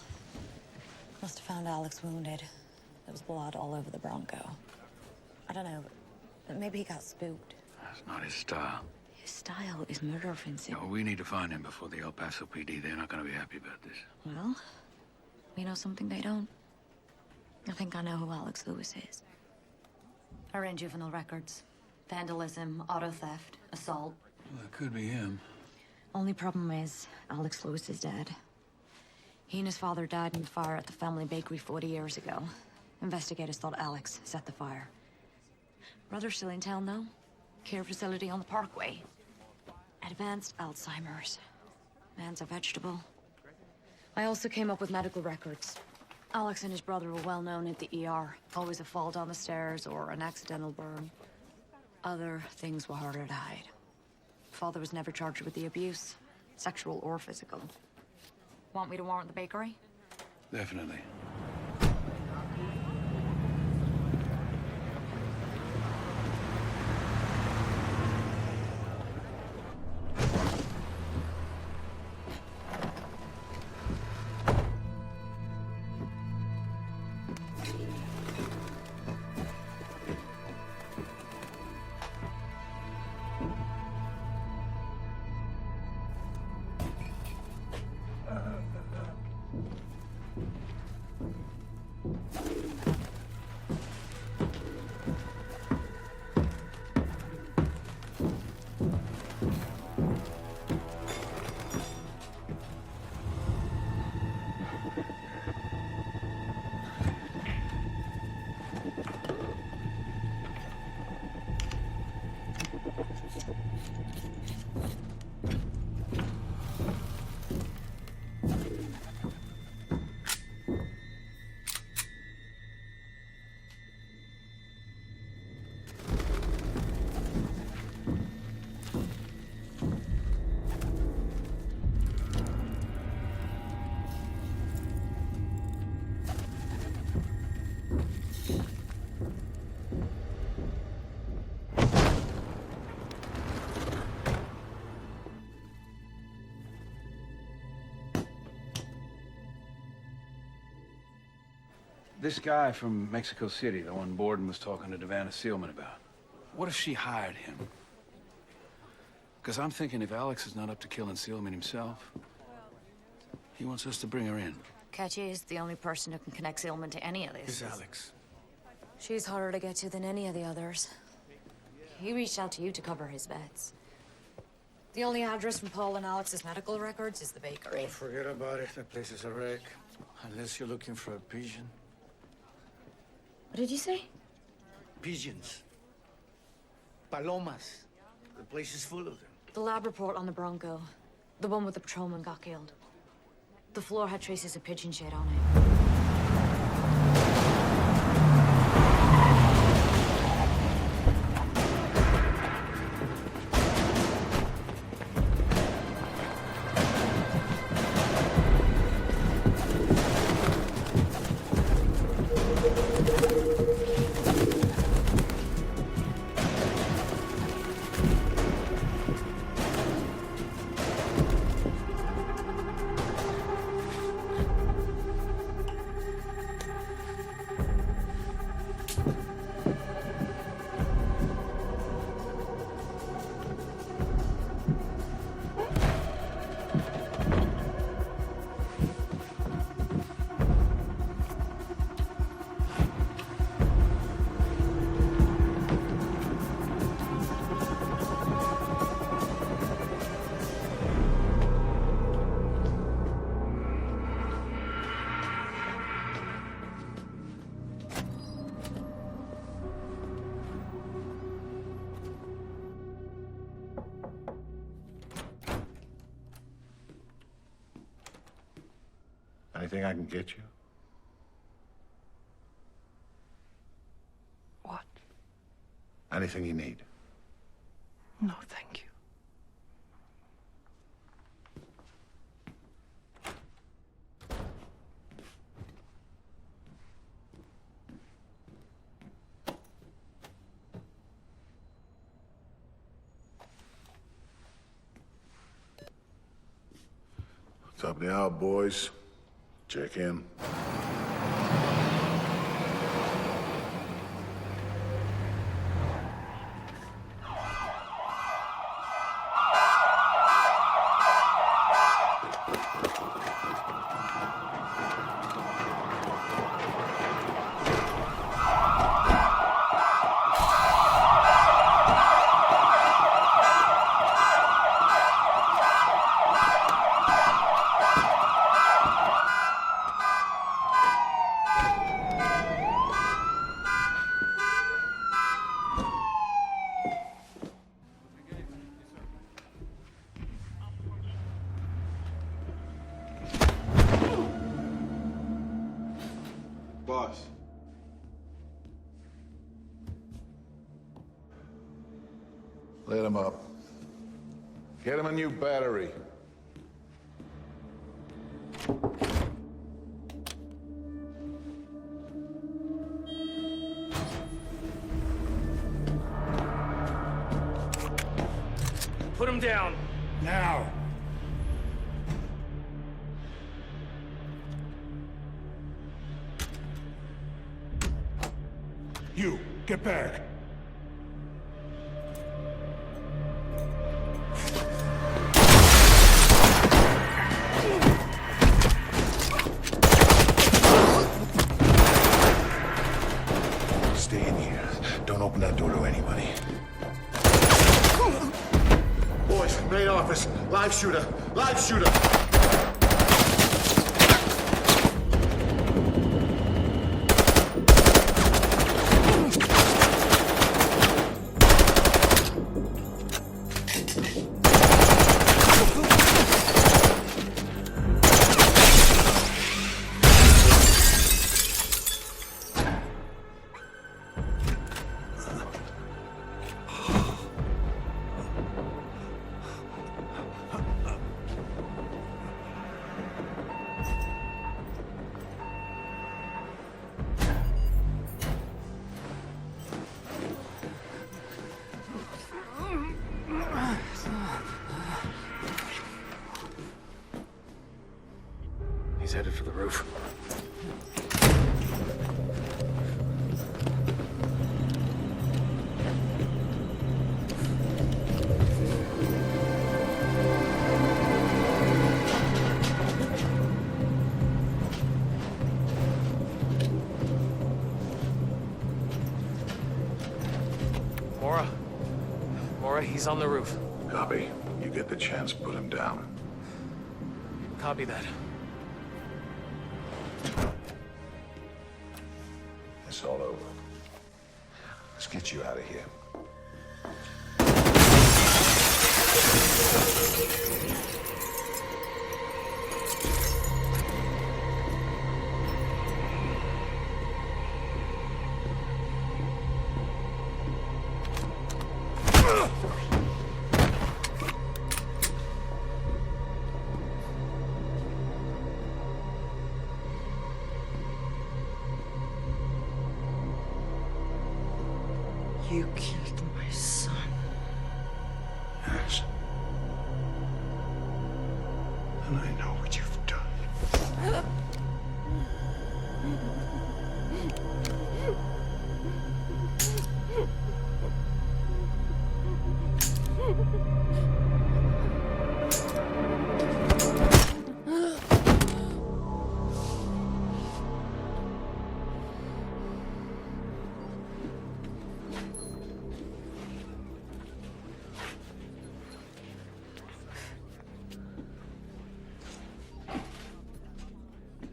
Must have found Alex wounded. There was blood all over the Bronco. I don't know, maybe he got spooked. That's not his style. His style is murder offensive. No, we need to find him before the El Paso PD. They're not going to be happy about this. Well, we know something they don't. I think I know who Alex Lewis is. I ran juvenile records. Vandalism, auto theft, assault. Well, that could be him. Only problem is, Alex Lewis is dead. He and his father died in the fire at the family bakery 40 years ago. Investigators thought Alex set the fire. Brother's still in town, though. Care facility on the Parkway. Advanced Alzheimer's. Man's a vegetable. I also came up with medical records. Alex and his brother were well known at the ER. Always a fall down the stairs or an accidental burn. Other things were harder to hide. Father was never charged with the abuse, sexual or physical. Want me to warrant the bakery? Definitely. This guy from Mexico City, the one Borden was talking to Devana Sealman about. What if she hired him? Because I'm thinking if Alex is not up to killing Sealman himself, he wants us to bring her in. Katya is the only person who can connect Sealman to any of this. Who's Alex? She's harder to get to than any of the others. He reached out to you to cover his bets. The only address from Paul and Alex's medical records is the bakery. Oh, forget about it. That place is a wreck. Unless you're looking for a pigeon. What did you say? Pigeons. Palomas. The place is full of them. The lab report on the Bronco. The one with the patrolman got killed. The floor had traces of pigeon shit on it. Anything I can get you? What? Anything you need. No, thank you. Top of the hour, boys. Check in. Boss. Let him up. Get him a new battery. Put him down. Now. You, get back. Stay in here. Don't open that door to anybody. Boys, main office. Live shooter. Live shooter. He's headed for the roof. Mora, he's on the roof. Copy. You get the chance, put him down. Copy that. It's all over. Let's get you out of here. You killed my son. Yes. And I know what you've done.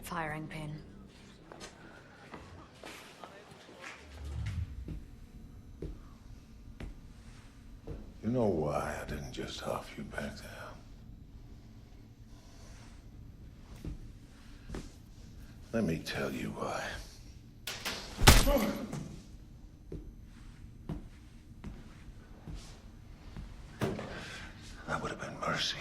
Firing pin. You know why I didn't just huff you back there? Let me tell you why. That would have been mercy.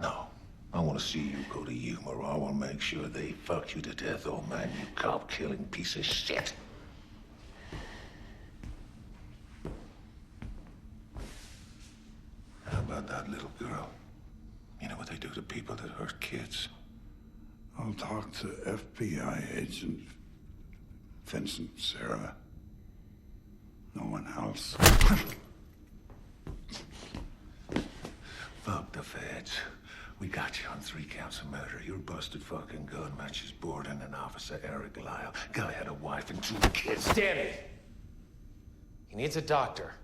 No. I want to see you go to Yuma, or I will make sure they fuck you to death, old man, you cop-killing piece of shit. How about that little girl? You know what they do to people that hurt kids? I'll talk to FBI agent Vincent Sarah. No one else. Fuck the feds. We got you on 3 counts of murder. Your busted fucking gun matches Borden and Officer Eric Lyle. Guy had a wife and 2 kids. Damn it! He needs a doctor.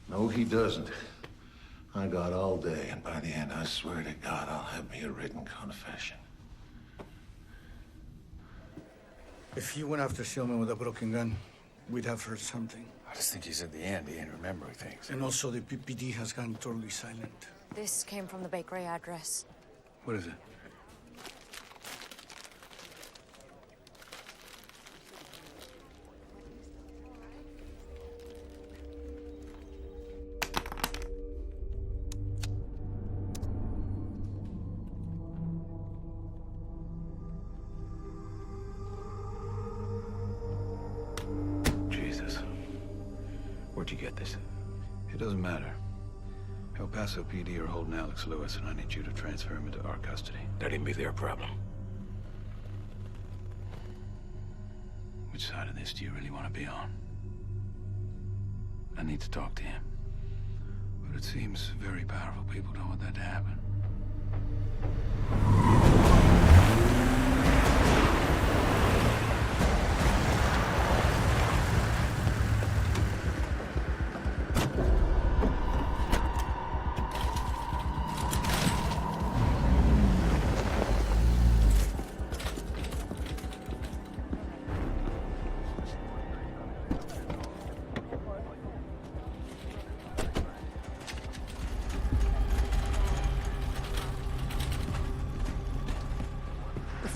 No, he doesn't. I got all day, and by the end, I swear to God, I'll have me a written confession. If you went after Silman with a broken gun, we'd have heard something. I just think he's at the end. He ain't remembering things. And also, the PPD has gone totally silent. This came from the bakery address. What is it? Where'd you get this? It doesn't matter. El Paso PD are holding Alex Lewis, and I need you to transfer him into our custody. That ain't be their problem. Which side of this do you really want to be on? I need to talk to him. But it seems very powerful people don't want that to happen.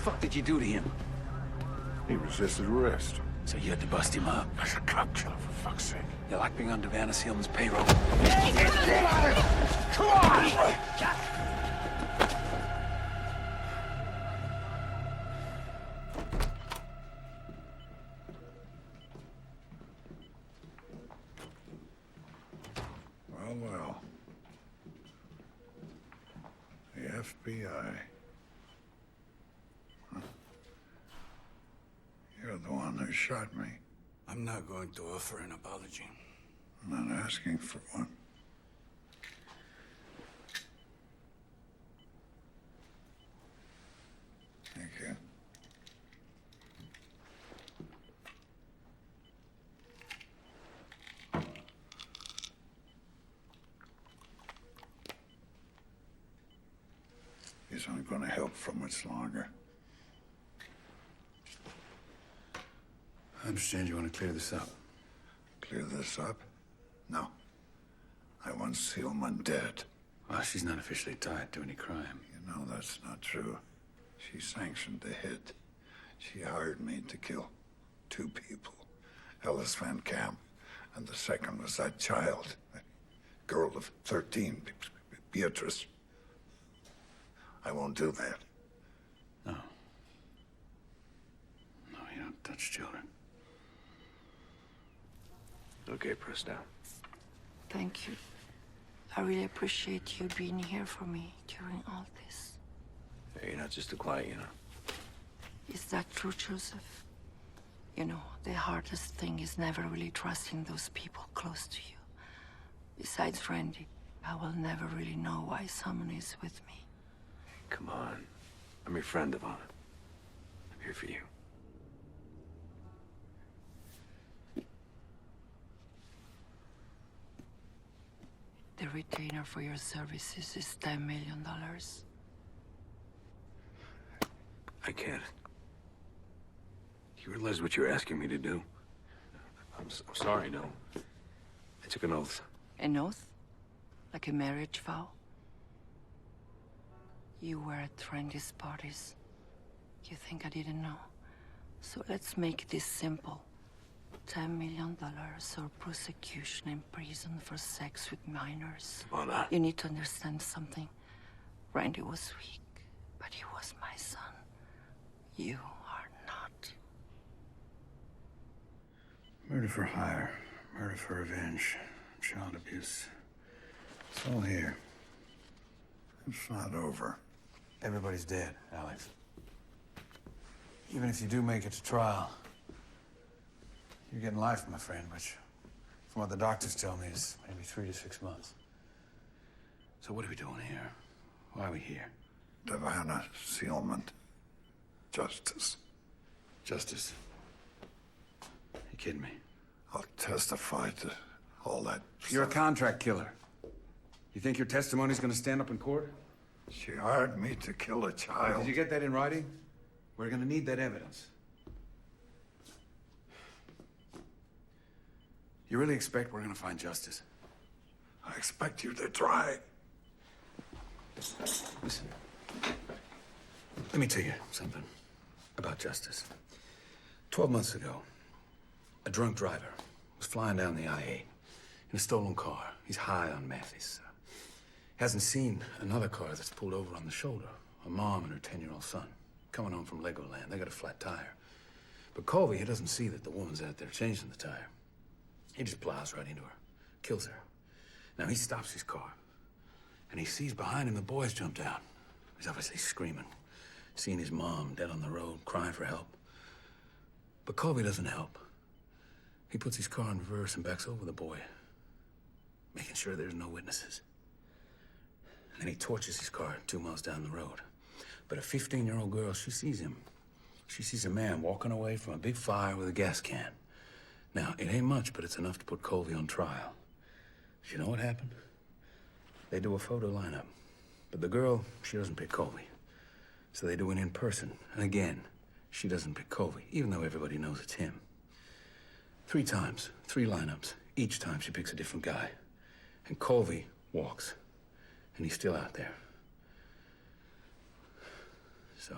What did you do to him? He resisted arrest. So you had to bust him up? That's a cop killer, for fuck's sake. You like being on Savannah Sealman's payroll? Come on! Well. The FBI. You're the one who shot me. I'm not going to offer an apology. I'm not asking for one. Thank you. This aren't going to help for much longer. I understand you want to clear this up. Clear this up? No. I want Sealman dead. Well, she's not officially tied to any crime. You know that's not true. She sanctioned the hit. She hired me to kill 2 people. Ellis Van Camp, and the second was that child. A girl of 13, Beatrice. I won't do that. No. No, you don't touch children. Okay, press down. Thank you. I really appreciate you being here for me during all this. Hey, you're not just a client, you know. Is that true, Joseph? You know, the hardest thing is never really trusting those people close to you. Besides Randy, I will never really know why someone is with me. Come on. I'm your friend, Ivana. I'm here for you. The retainer for your services is $10 million. I can't. You realize what you're asking me to do? I'm sorry, no. I took an oath. An oath? Like a marriage vow? You were at Randy's parties. You think I didn't know? So let's make this simple. $10 million or prosecution in prison for sex with minors. Mona. You need to understand something. Randy was weak, but he was my son. You are not. Murder for hire, murder for revenge, child abuse. It's all here. It's not over. Everybody's dead, Alex. Even if you do make it to trial, you're getting life, my friend, which, from what the doctors tell me, is maybe 3 to 6 months. So what are we doing here? Why are we here? Devana Sealman. Justice. Justice? You kidding me? I'll testify to all that. You're a contract killer. You think your testimony's gonna stand up in court? She hired me to kill a child. Did you get that in writing? We're gonna need that evidence. You really expect we're gonna find justice? I expect you to try. Listen. Let me tell you something about justice. 12 months ago, a drunk driver was flying down the I-8 in a stolen car. He's high on meth. He hasn't seen another car that's pulled over on the shoulder. A mom and her 10-year-old son coming home from Legoland. They got a flat tire. But Colby, he doesn't see that the woman's out there changing the tire. He just plows right into her, kills her. Now he stops his car, and he sees behind him the boys jumped out. He's obviously screaming, seeing his mom dead on the road, crying for help. But Colby doesn't help. He puts his car in reverse and backs over the boy, making sure there's no witnesses. And then he torches his car 2 miles down the road. But a 15-year-old girl, she sees him. She sees a man walking away from a big fire with a gas can. Now, it ain't much, but it's enough to put Colby on trial. You know what happened? They do a photo lineup. But the girl, she doesn't pick Colby. So they do an in-person. And again, she doesn't pick Colby, even though everybody knows it's him. 3 times, 3 lineups. Each time she picks a different guy. And Colby walks. And he's still out there. So,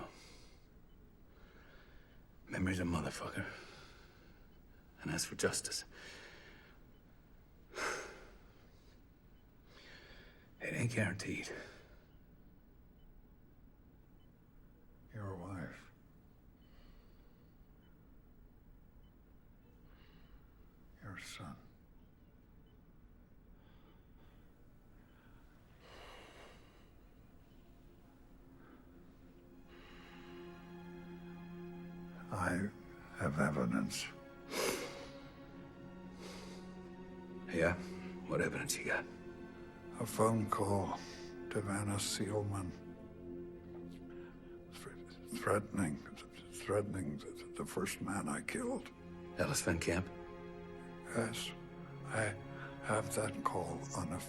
memory's a motherfucker. And as for justice, it ain't guaranteed. Your wife. Your son. I have evidence. Yeah? What evidence you got? A phone call to Vanna Sealman. Threatening the first man I killed. Ellis Van Camp? Yes. I have that call on a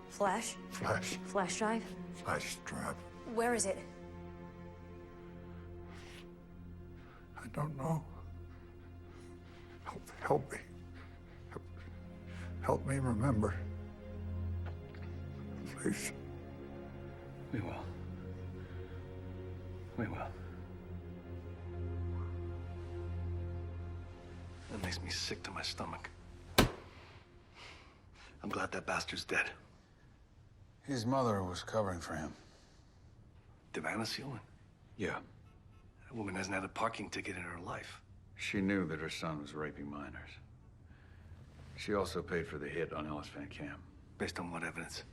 Flash? Flash drive? Flash drive. Where is it? I don't know. Help me. Help me remember. Please. We will. We will. That makes me sick to my stomach. I'm glad that bastard's dead. His mother was covering for him. Devana Sealman? Yeah. That woman hasn't had a parking ticket in her life. She knew that her son was raping minors. She also paid for the hit on Ellis Van Camp. Based on what evidence?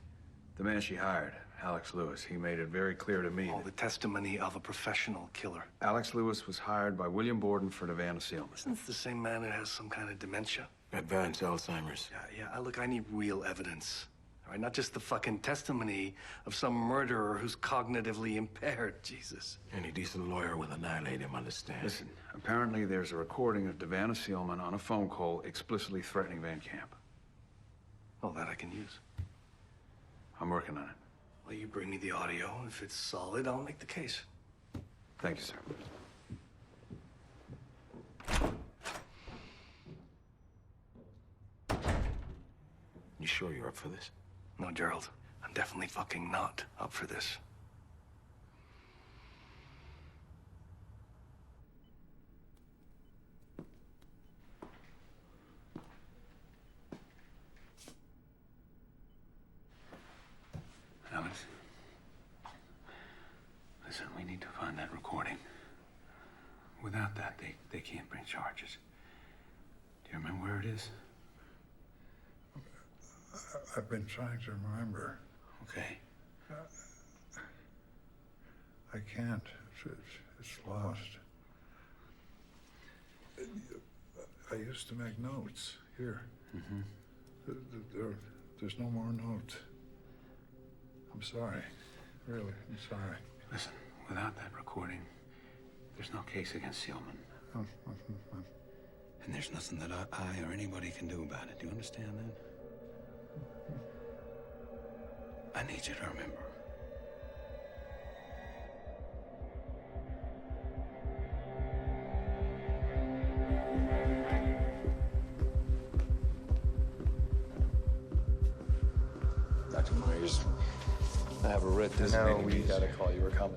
The man she hired, Alex Lewis, he made it very clear to me. Oh, the testimony of a professional killer. Alex Lewis was hired by William Borden for Devana Sealman. Isn't this the same man who has some kind of dementia? Advanced Alzheimer's. Yeah, look, I need real evidence. All right, not just the fucking testimony of some murderer who's cognitively impaired. Jesus. Any decent lawyer will annihilate him, understand? Listen, apparently there's a recording of Devana Sealman on a phone call explicitly threatening Van Camp. Oh, that I can use. I'm working on it. Well, you bring me the audio. If it's solid, I'll make the case. Thank you, sir. You sure you're up for this? No, Gerald. I'm definitely fucking not up for this. Alex, listen, we need to find that recording. Without that, they can't bring charges. Do you remember where it is? I've been trying to remember. Okay. I can't. It's lost. I used to make notes here. There's no more notes. I'm sorry. Really, I'm sorry. Listen, without that recording, there's no case against Seelman. And there's nothing that I or anybody can do about it. Do you understand that? I need you to remember. Dr. Myers, I have a writ designating No, we gotta call you. We're coming.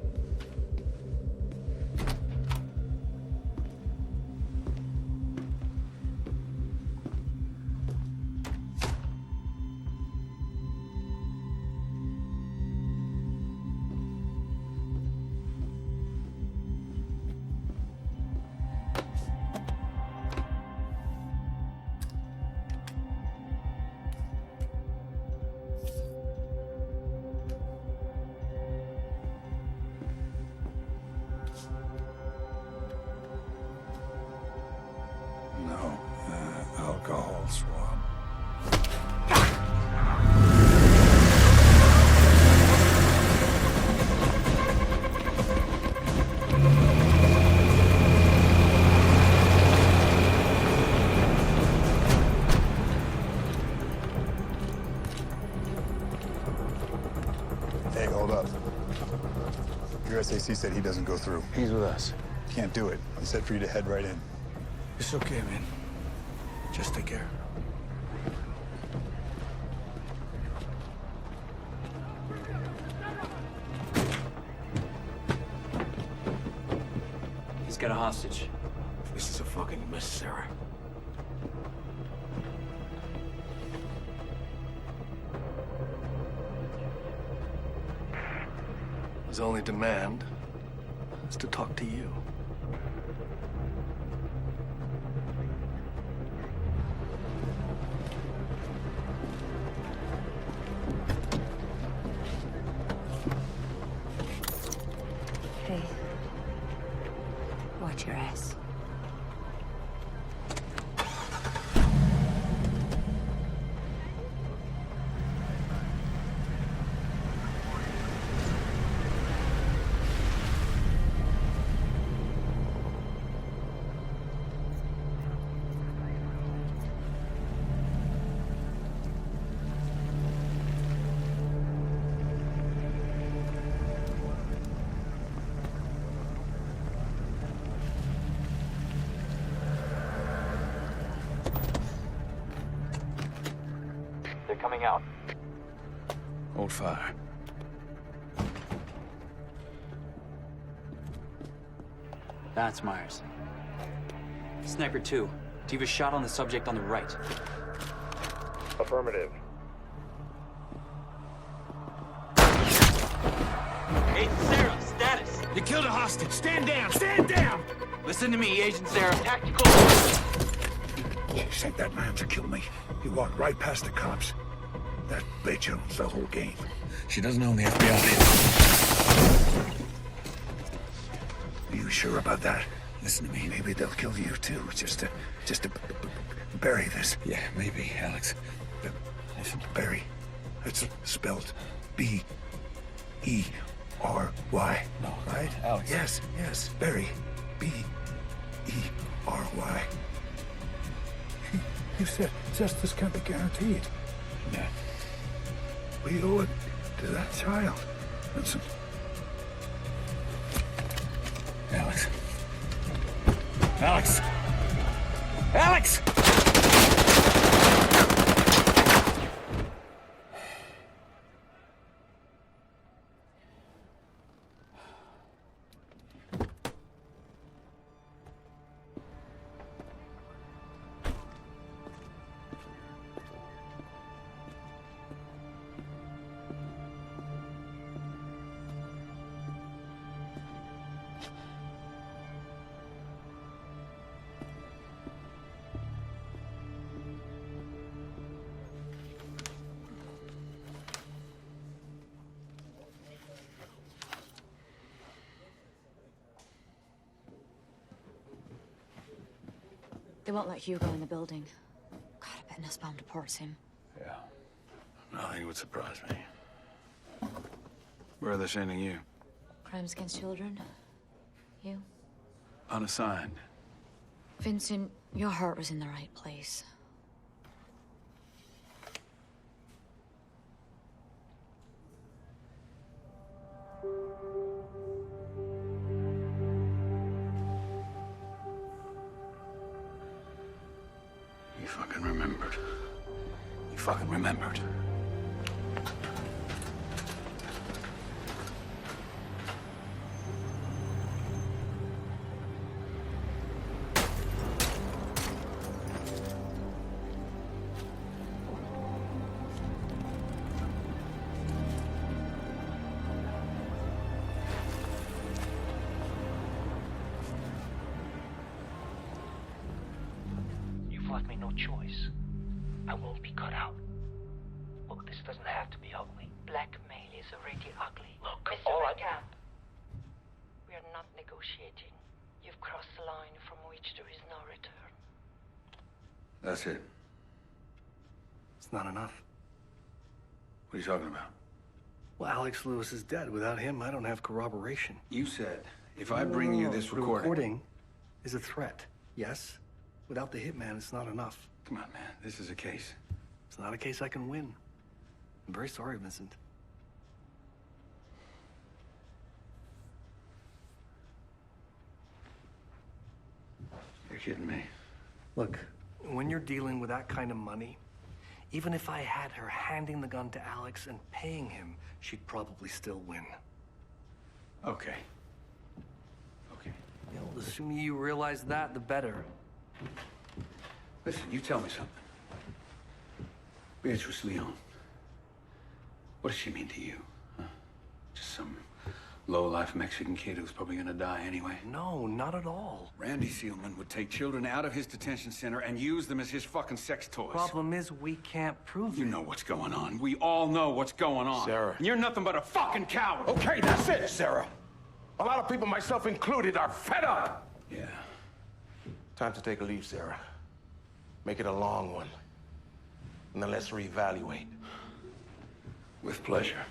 No, alcohol swab. Hey, hold up. Your SAC said he doesn't go through. He's with us. Can't do it. He said for you to head right in. It's okay, man. Just take care. He's got a hostage. This is a fucking mess, Sarah. His only demand is to talk to you. Hey. Watch your ass. They're coming out. Hold fire. That's Myers. Sniper 2. Do you have a shot on the subject on the right? Affirmative. Agent Sarah, status. You killed a hostage. Stand down. Stand down. Listen to me, Agent Sarah. Tactical. She sent that man to kill me. He walked right past the cops. That bitch owns the whole game. She doesn't own the FBI. Are you sure about that? Listen to me. Maybe they'll kill you too, just to bury this. Yeah, maybe, Alex. Listen, bury. It's spelled B-E-R-Y. No, right? Alex. Yes, yes, bury. B-E-R-Y. You said justice can't be guaranteed. Yeah. We owe it to that child. Listen. Alex. Alex! Alex! They won't let Hugo in the building. God, I bet Nussbaum deports him. Yeah. Nothing would surprise me. Where are they sending you? Crimes against children. You? Unassigned. Vincent, your heart was in the right place. You fucking remembered. You fucking remembered. You've left me no choice. I won't be cut out. Look, this doesn't have to be ugly. Blackmail is already ugly. Look, Mr. all I... Camp, we are not negotiating. You've crossed the line from which there is no return. That's it. It's not enough. What are you talking about? Well, Alex Lewis is dead. Without him, I don't have corroboration. You said if I bring you this The recording... recording is a threat, yes? Without the hitman, it's not enough. Come on, man. This is a case. It's not a case I can win. I'm very sorry, Vincent. You're kidding me. Look, when you're dealing with that kind of money, even if I had her handing the gun to Alex and paying him, she'd probably still win. Okay. Okay. You know, the sooner you realize that, the better. Listen, you tell me something. Beatrice Leon. What does she mean to you? Huh? Just some low-life Mexican kid who's probably gonna die anyway? No, not at all. Randy Seelman would take children out of his detention center and use them as his fucking sex toys. Problem is, we can't prove You know what's going on. We all know what's going on. Sarah. And you're nothing but a fucking coward. Okay, that's it, Sarah. A lot of people, myself included, are fed up. Yeah. Time to take a leave, Sarah. Make it a long one. And then let's reevaluate. With pleasure.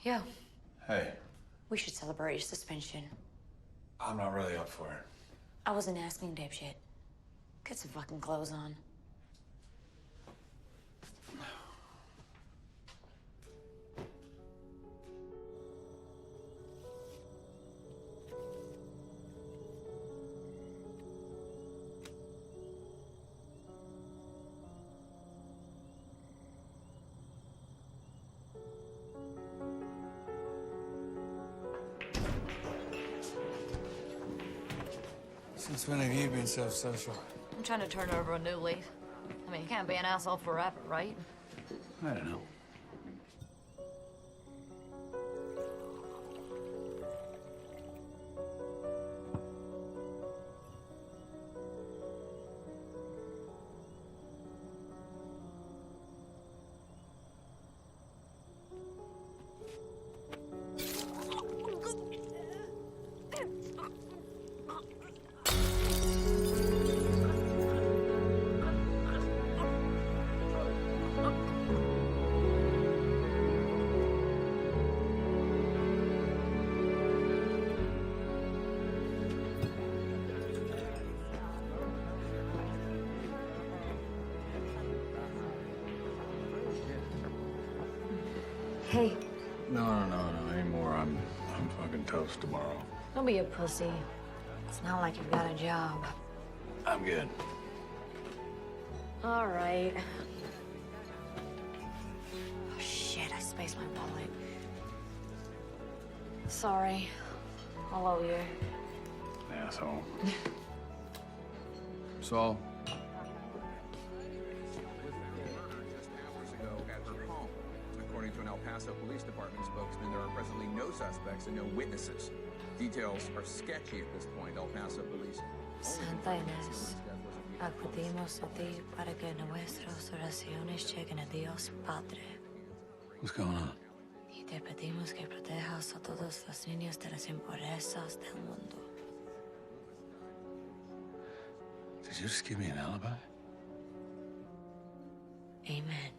Yo, Hey, we should celebrate your suspension. I'm not really up for it. I wasn't asking, dipshit. Get some fucking clothes on. Since when have you been so social? I'm trying to turn over a new leaf. I mean, you can't be an asshole forever, right? I don't know. Hey, No anymore. I'm fucking toast tomorrow. don't be a pussy. It's not like you've got a job. I'm good. All right. Oh, shit, I spaced my wallet. Sorry. I'll owe you. Asshole. Saul. According to an El Paso Police Department spokesman, there are presently no suspects and no witnesses. Details are sketchy at this point, El Paso police. Santa Inés, acudimos a ti para que nuestras oraciones lleguen a Dios Padre. What's going on? Y te pedimos que protejas a todos los niños de las impurezas del mundo. Did you just give me an alibi? Amen.